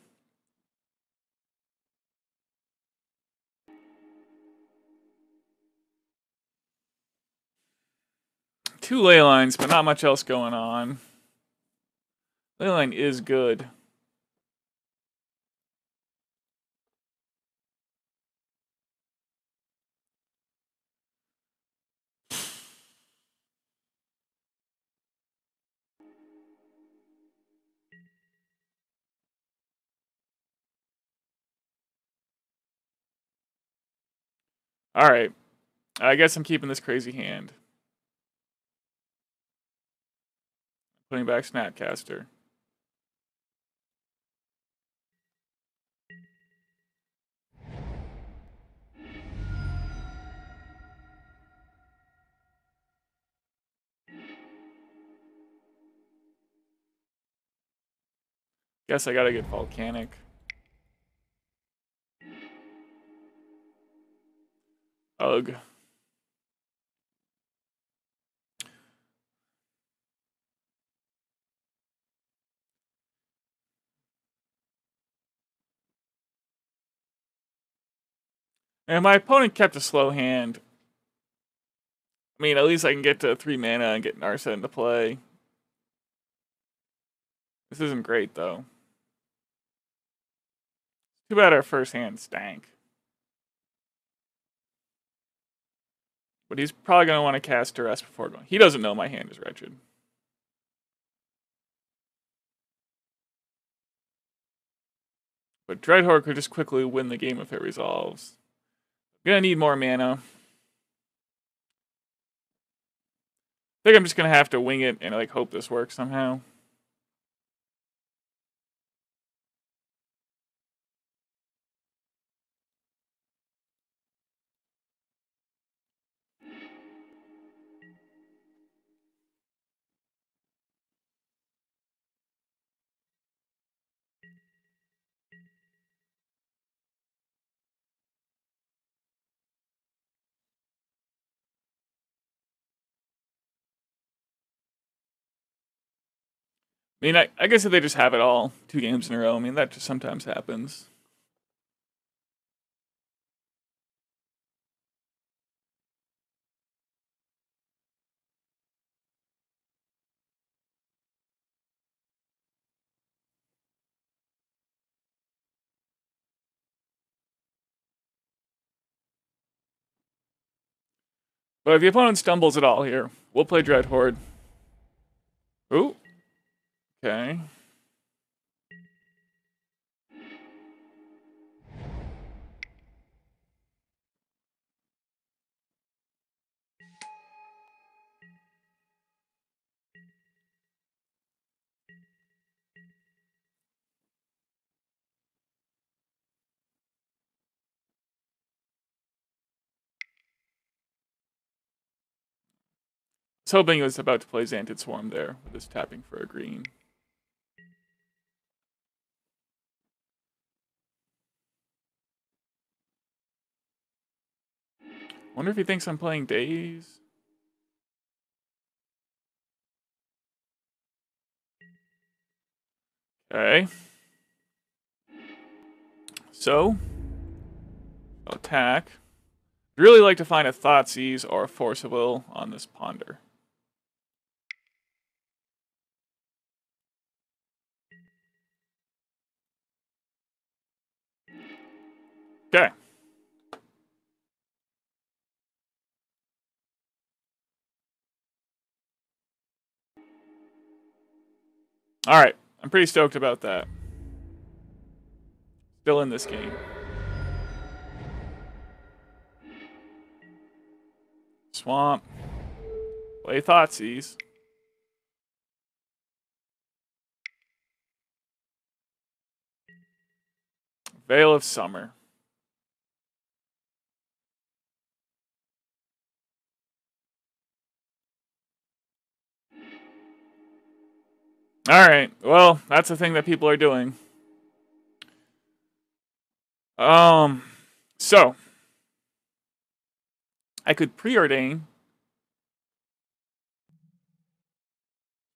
Two Leylines, but not much else going on. Leyline is good. Alright. I guess I'm keeping this crazy hand. Putting back Snapcaster. Guess I gotta get Volcanic. Ugh. And my opponent kept a slow hand. I mean, at least I can get to 3 mana and get Narset into play. This isn't great, though. Too bad our first hand stank. But he's probably going to want to cast Duress before going. He doesn't know my hand is wretched. But Dreadhorde could just quickly win the game if it resolves. I'm going to need more mana. I think I'm just going to have to wing it and like hope this works somehow. I mean, I guess if they just have it all 2 games in a row, I mean, that just sometimes happens. But if the opponent stumbles at all here, we'll play Dreadhorde. Ooh. Okay. I was hoping he was about to play Xantid Swarm there with his tapping for a green. Wonder if he thinks I'm playing Daze. Okay. So, I'll attack. I'd really like to find a Thoughtseize or a Force of Will on this Ponder. Okay. Alright, I'm pretty stoked about that. Still in this game. Swamp. Play Thoughtseize. Veil of Summer. Alright, well, that's the thing that people are doing. So I could Preordain.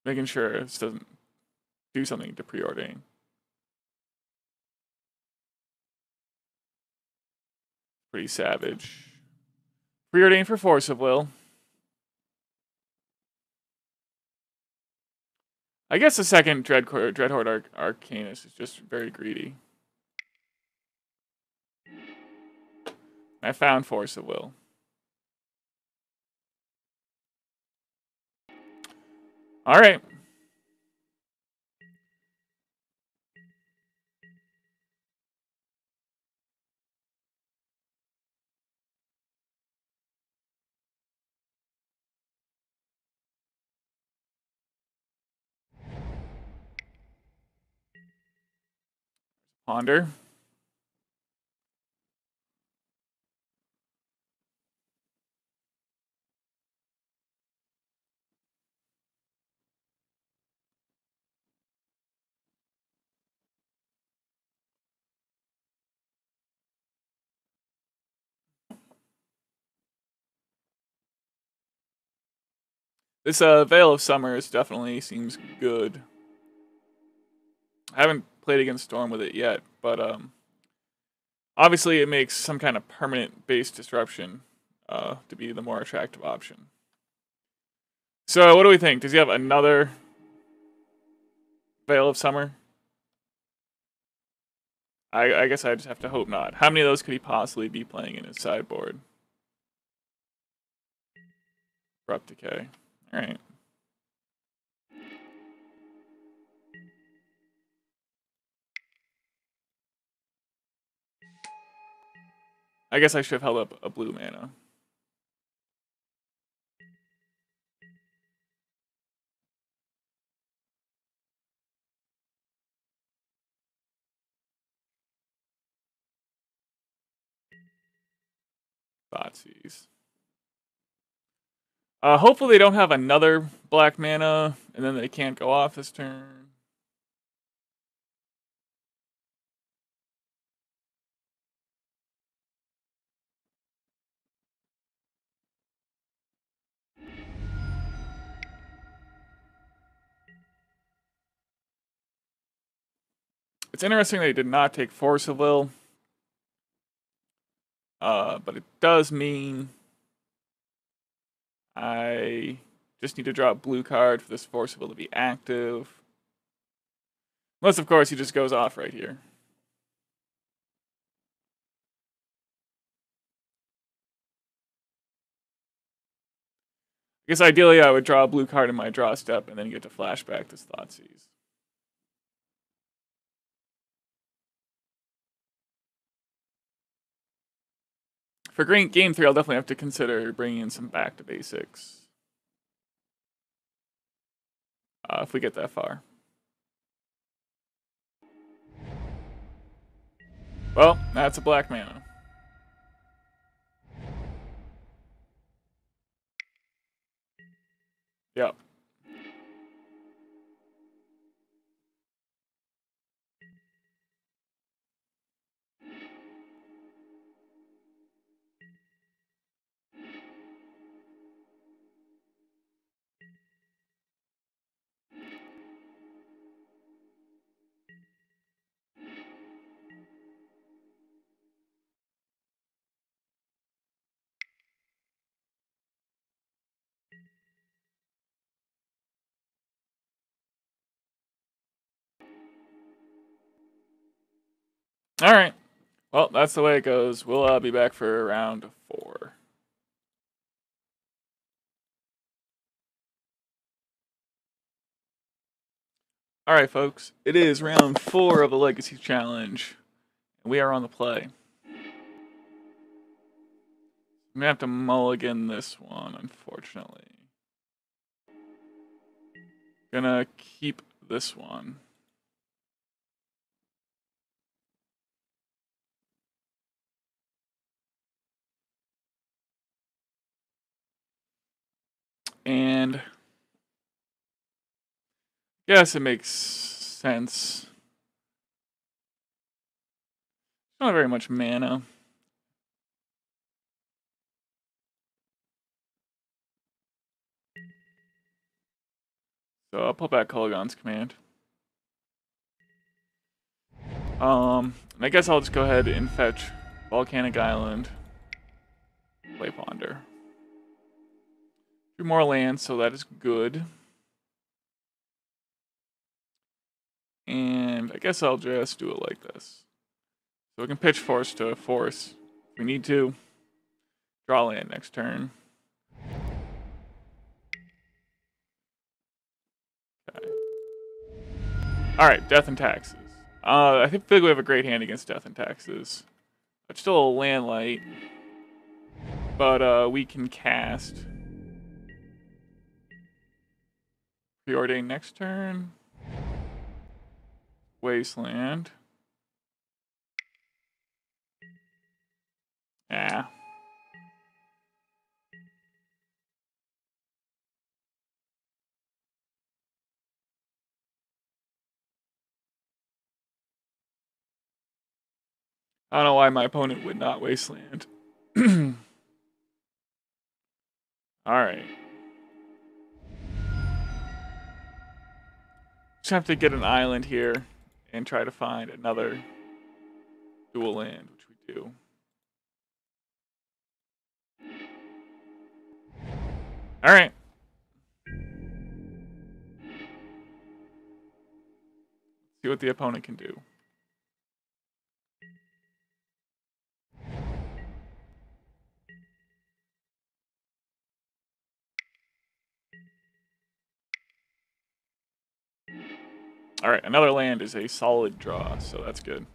Making sure this doesn't do something to Preordain. Pretty savage. Preordain for Force of Will. I guess the second Dreadhorde Arcanist is just very greedy. I found Force of Will. Alright. Ponder. This Veil of Summer definitely seems good. I haven't played against Storm with it yet, but obviously it makes some kind of permanent base disruption to be the more attractive option. So what do we think? Does he have another Veil of Summer? I guess I just have to hope not. How many of those could he possibly be playing in his sideboard? Abrupt Decay. Alright. I guess I should have held up a blue mana. Thoughtseize. Hopefully they don't have another black mana, and then they can't go off this turn. It's interesting they did not take Force of Will. But it does mean I just need to draw a blue card for this Force of Will to be active. Unless, of course, he just goes off right here. I guess ideally I would draw a blue card in my draw step and then get to flashback this Thoughtseize. For game 3, I'll definitely have to consider bringing in some back to basics. If we get that far. Well, that's a black mana. Yep. Alright. Well, that's the way it goes. We'll be back for round 4. Alright, folks. It is round 4 of the Legacy Challenge. And we are on the play. I'm gonna have to mulligan this one, unfortunately. Gonna keep this one. And yes, it makes sense. Not very much mana. So I'll pull back Kolaghan's command. And I guess I'll just go ahead and fetch Volcanic Island. Play Ponder. 2 more lands, so that is good. And I guess I'll just do it like this. So we can pitch Force to Force if we need to. Draw land next turn. Okay. Alright, Death and Taxes. I feel like we have a great hand against Death and Taxes. It's still a land light. But we can cast Preordain next turn. Wasteland. Yeah. I don't know why my opponent would not Wasteland. Alright. Just have to get an island here and try to find another dual land, which we do. Alright. See what the opponent can do. Alright, another land is a solid draw, so that's good.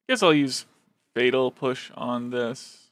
Guess I'll use Fatal Push on this.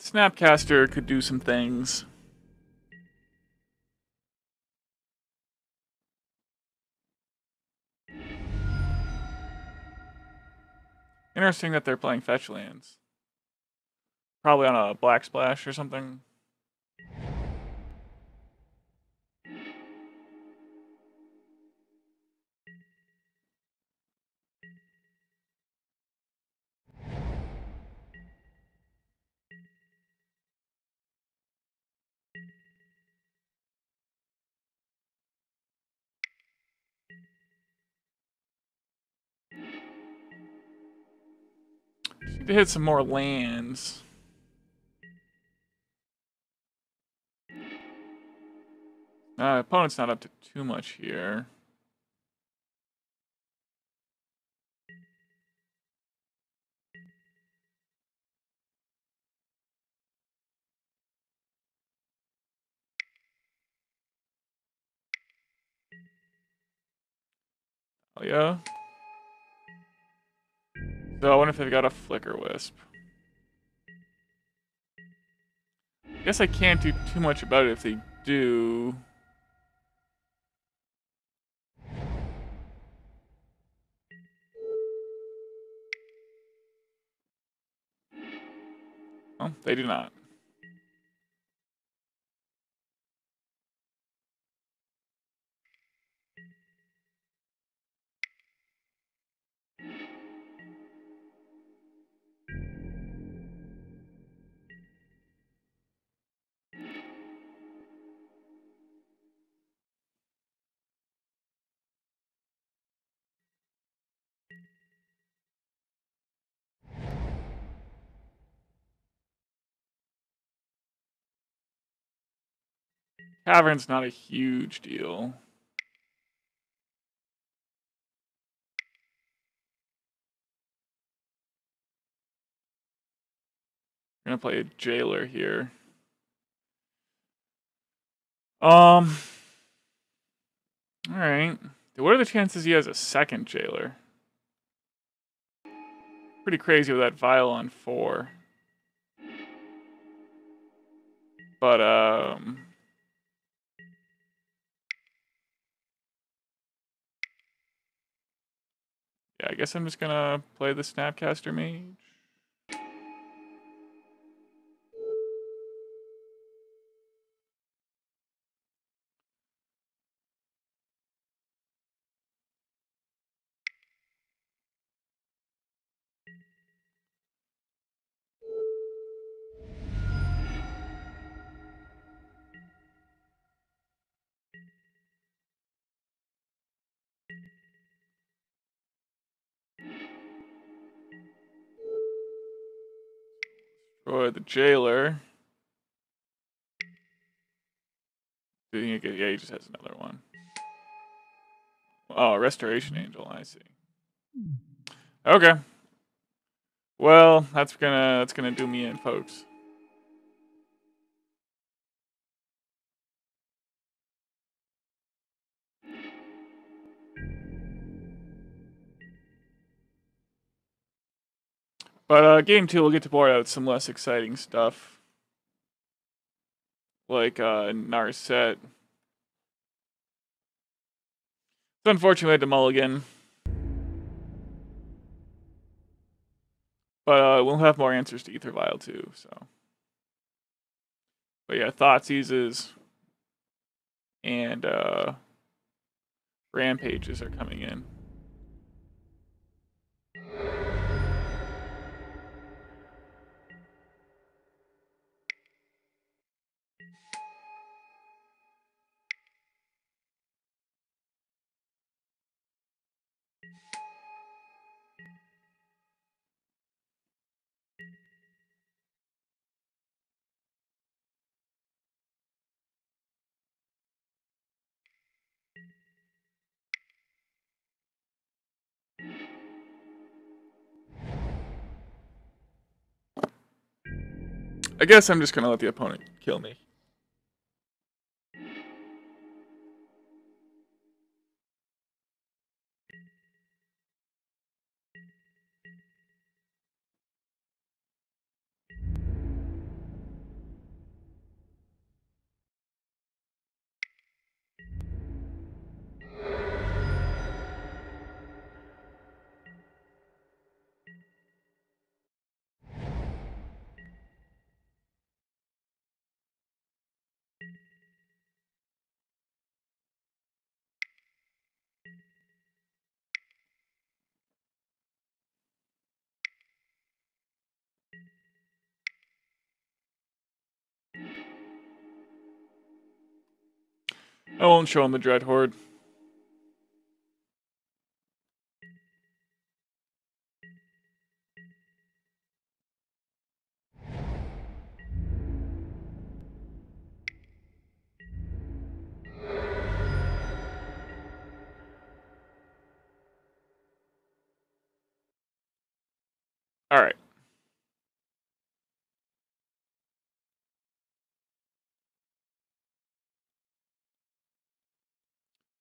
Snapcaster could do some things. Interesting that they're playing fetch lands. Probably on a black splash or something. Need to hit some more lands. Opponent's not up to too much here. Oh yeah. So I wonder if they've got a Flicker Wisp. I guess I can't do too much about it if they do. Oh, they do not. Cavern's not a huge deal. We're gonna play a Jailer here. All right. What are the chances he has a second Jailer? Pretty crazy with that Vial on 4. But, yeah, I guess I'm just gonna play the Snapcaster Mage. Destroy the Jailer. Yeah, he just has another one. Oh, Restoration Angel, I see. Okay. Well, that's gonna do me in, folks. But game 2, we'll get to board out some less exciting stuff. Like Narset. It's unfortunate we had to mulligan. But we'll have more answers to Ether Vial too, so. But yeah, Thoughtseizes and Rampages are coming in. I guess I'm just gonna let the opponent kill me. I won't show him the Dreadhorde. Alright.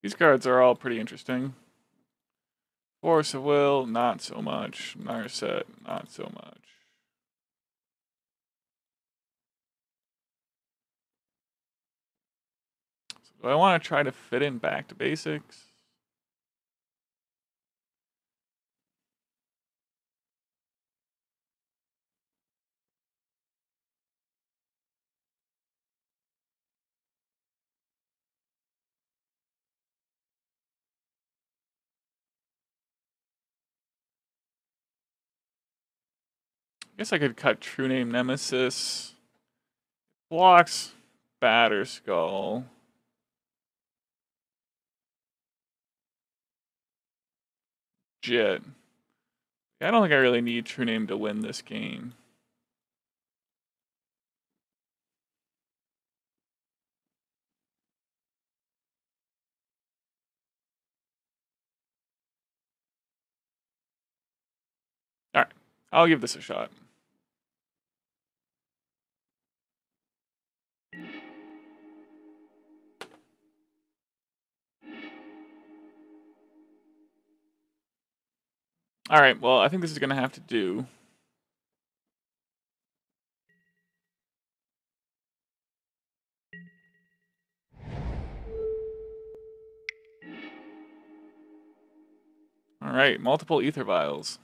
These cards are all pretty interesting. Force of Will, not so much. Narset, not so much. So do I want to try to fit in back to basics? I guess I could cut True-Name Nemesis. Blocks Batter Skull. Jit. I don't think I really need True-Name to win this game. Alright, I'll give this a shot. Alright, well, I think this is going to have to do. Alright, multiple Ether Vials.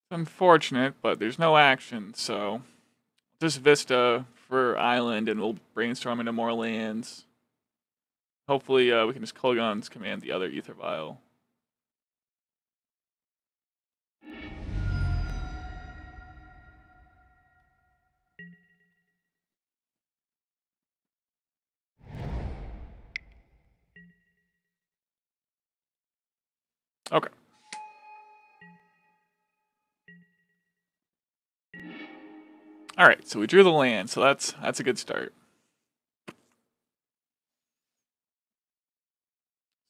It's unfortunate, but there's no action, so just Vista for Island, and we'll brainstorm into more lands. Hopefully, we can just Kolaghan's command the other Ether Vial. Okay. Alright, so we drew the land, so that's a good start. So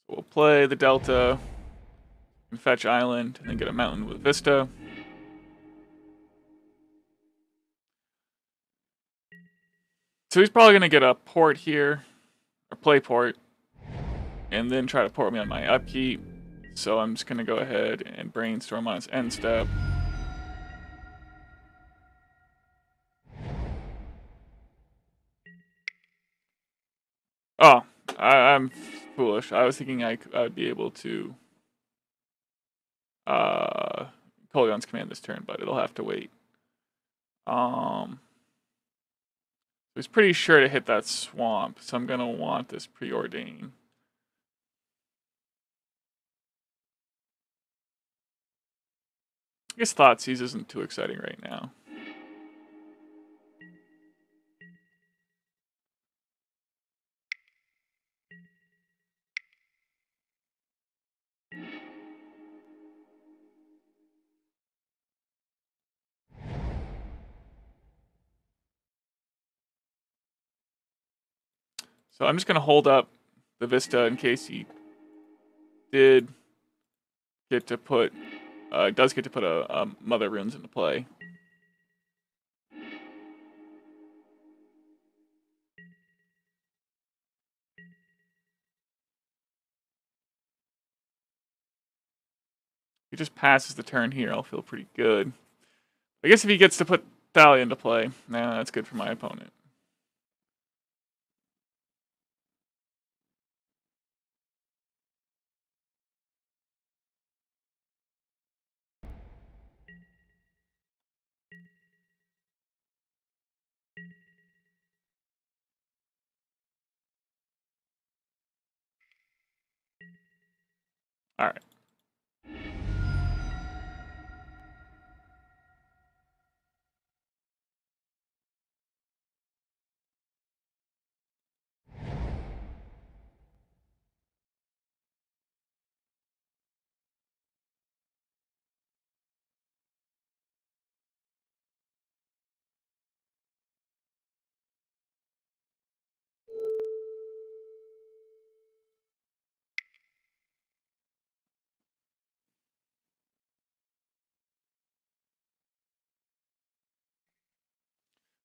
we'll play the Delta, and fetch Island, and then get a mountain with Vista. So he's probably going to get a port here, or play port, and then try to port me on my upkeep. So I'm just going to go ahead and brainstorm on his end step. Oh, I'm foolish. I was thinking I'd be able to Kolaghan's command this turn, but it'll have to wait. He's pretty sure to hit that swamp, so I'm gonna want this Preordain. I guess Thoughtseize isn't too exciting right now. So I'm just gonna hold up the Vista in case he did get to put, does get to put a Mother Runes into play. If he just passes the turn here, I'll feel pretty good. I guess if he gets to put Thalia into play, nah, that's good for my opponent. All right.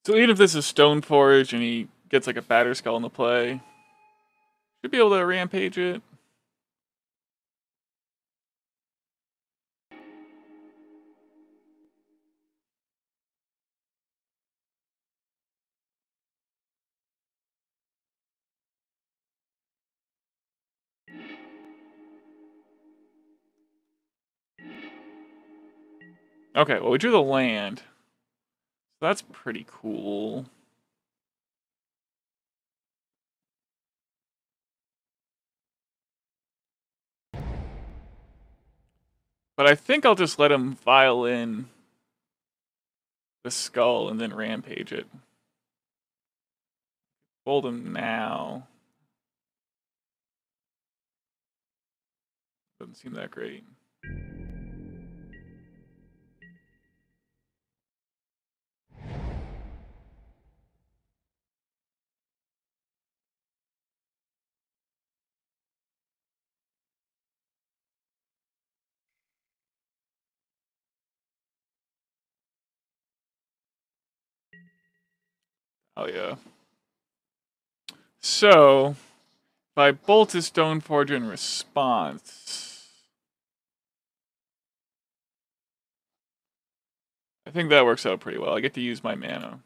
So even if this is Stoneforge and he gets like a Batterskull into play, should be able to Rampage it. Okay, well we drew the land. So that's pretty cool. But I think I'll just let him violin the skull and then Rampage it. Fold him now. Doesn't seem that great. Oh yeah. So, if I bolt his Stoneforge in response, I think that works out pretty well. I get to use my mana.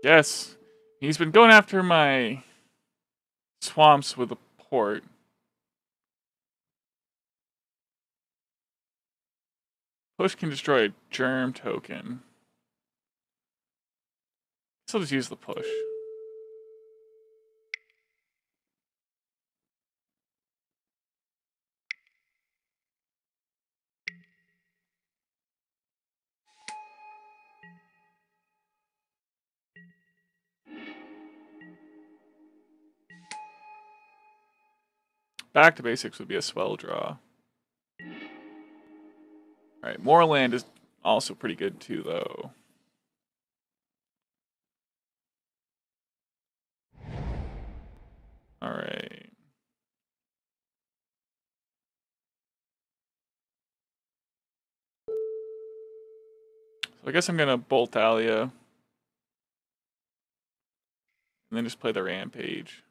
Yes, he's been going after my swamps with a port. Push can destroy a germ token. So I'll just use the push. Back to basics would be a swell draw. Alright, more land is also pretty good too, though. Alright. So I guess I'm gonna bolt Alia. And then just play the Rampage.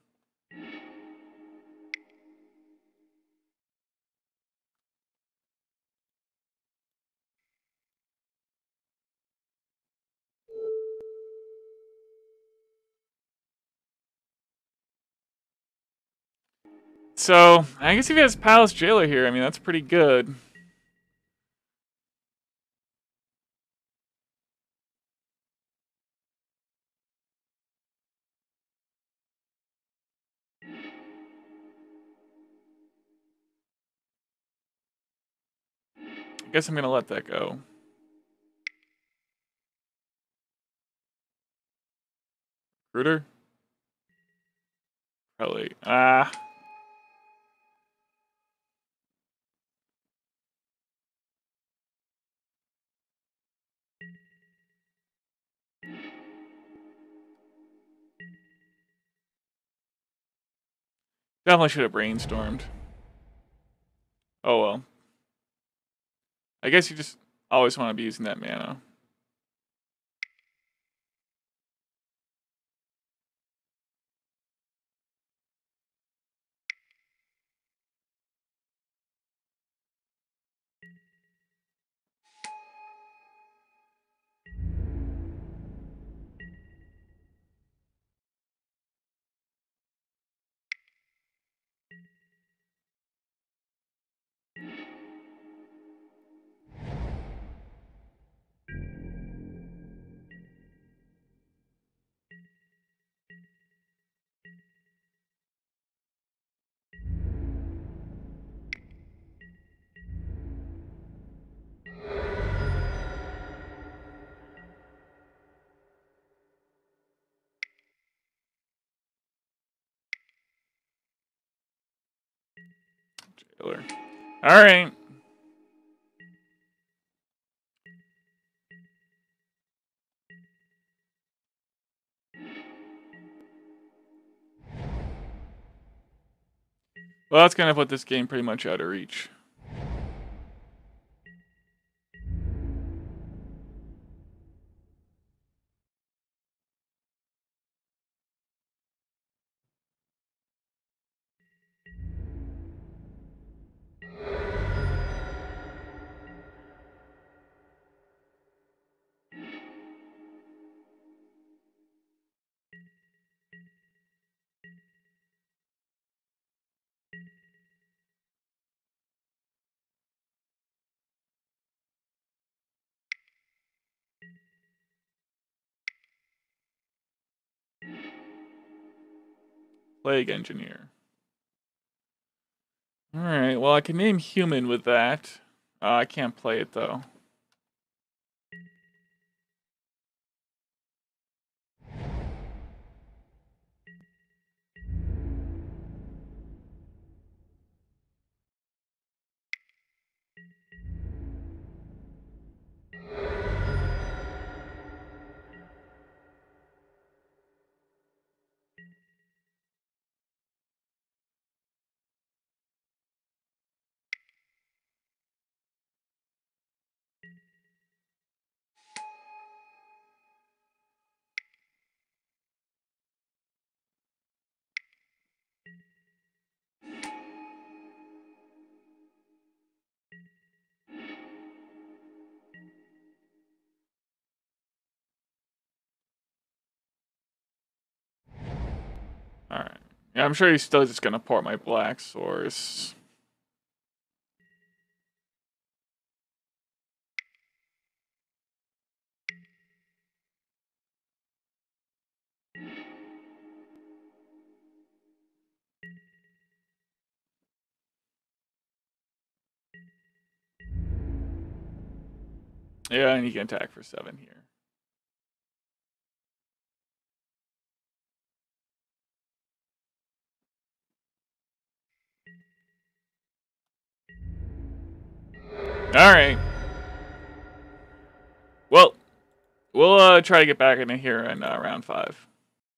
So, I guess if he has Palace Jailer here, I mean, that's pretty good. I guess I'm gonna let that go. Recruiter? Probably. Definitely should have brainstormed. Oh well. I guess you just always want to be using that mana. Jailer. Alright. Well, that's gonna put this game pretty much out of reach. Plague Engineer. Alright, well I can name human with that. I can't play it though. Alright. Yeah, I'm sure he's still just gonna port my Black Source. Yeah, and he can attack for 7 here. Alright. Well, we'll try to get back into here in round 5.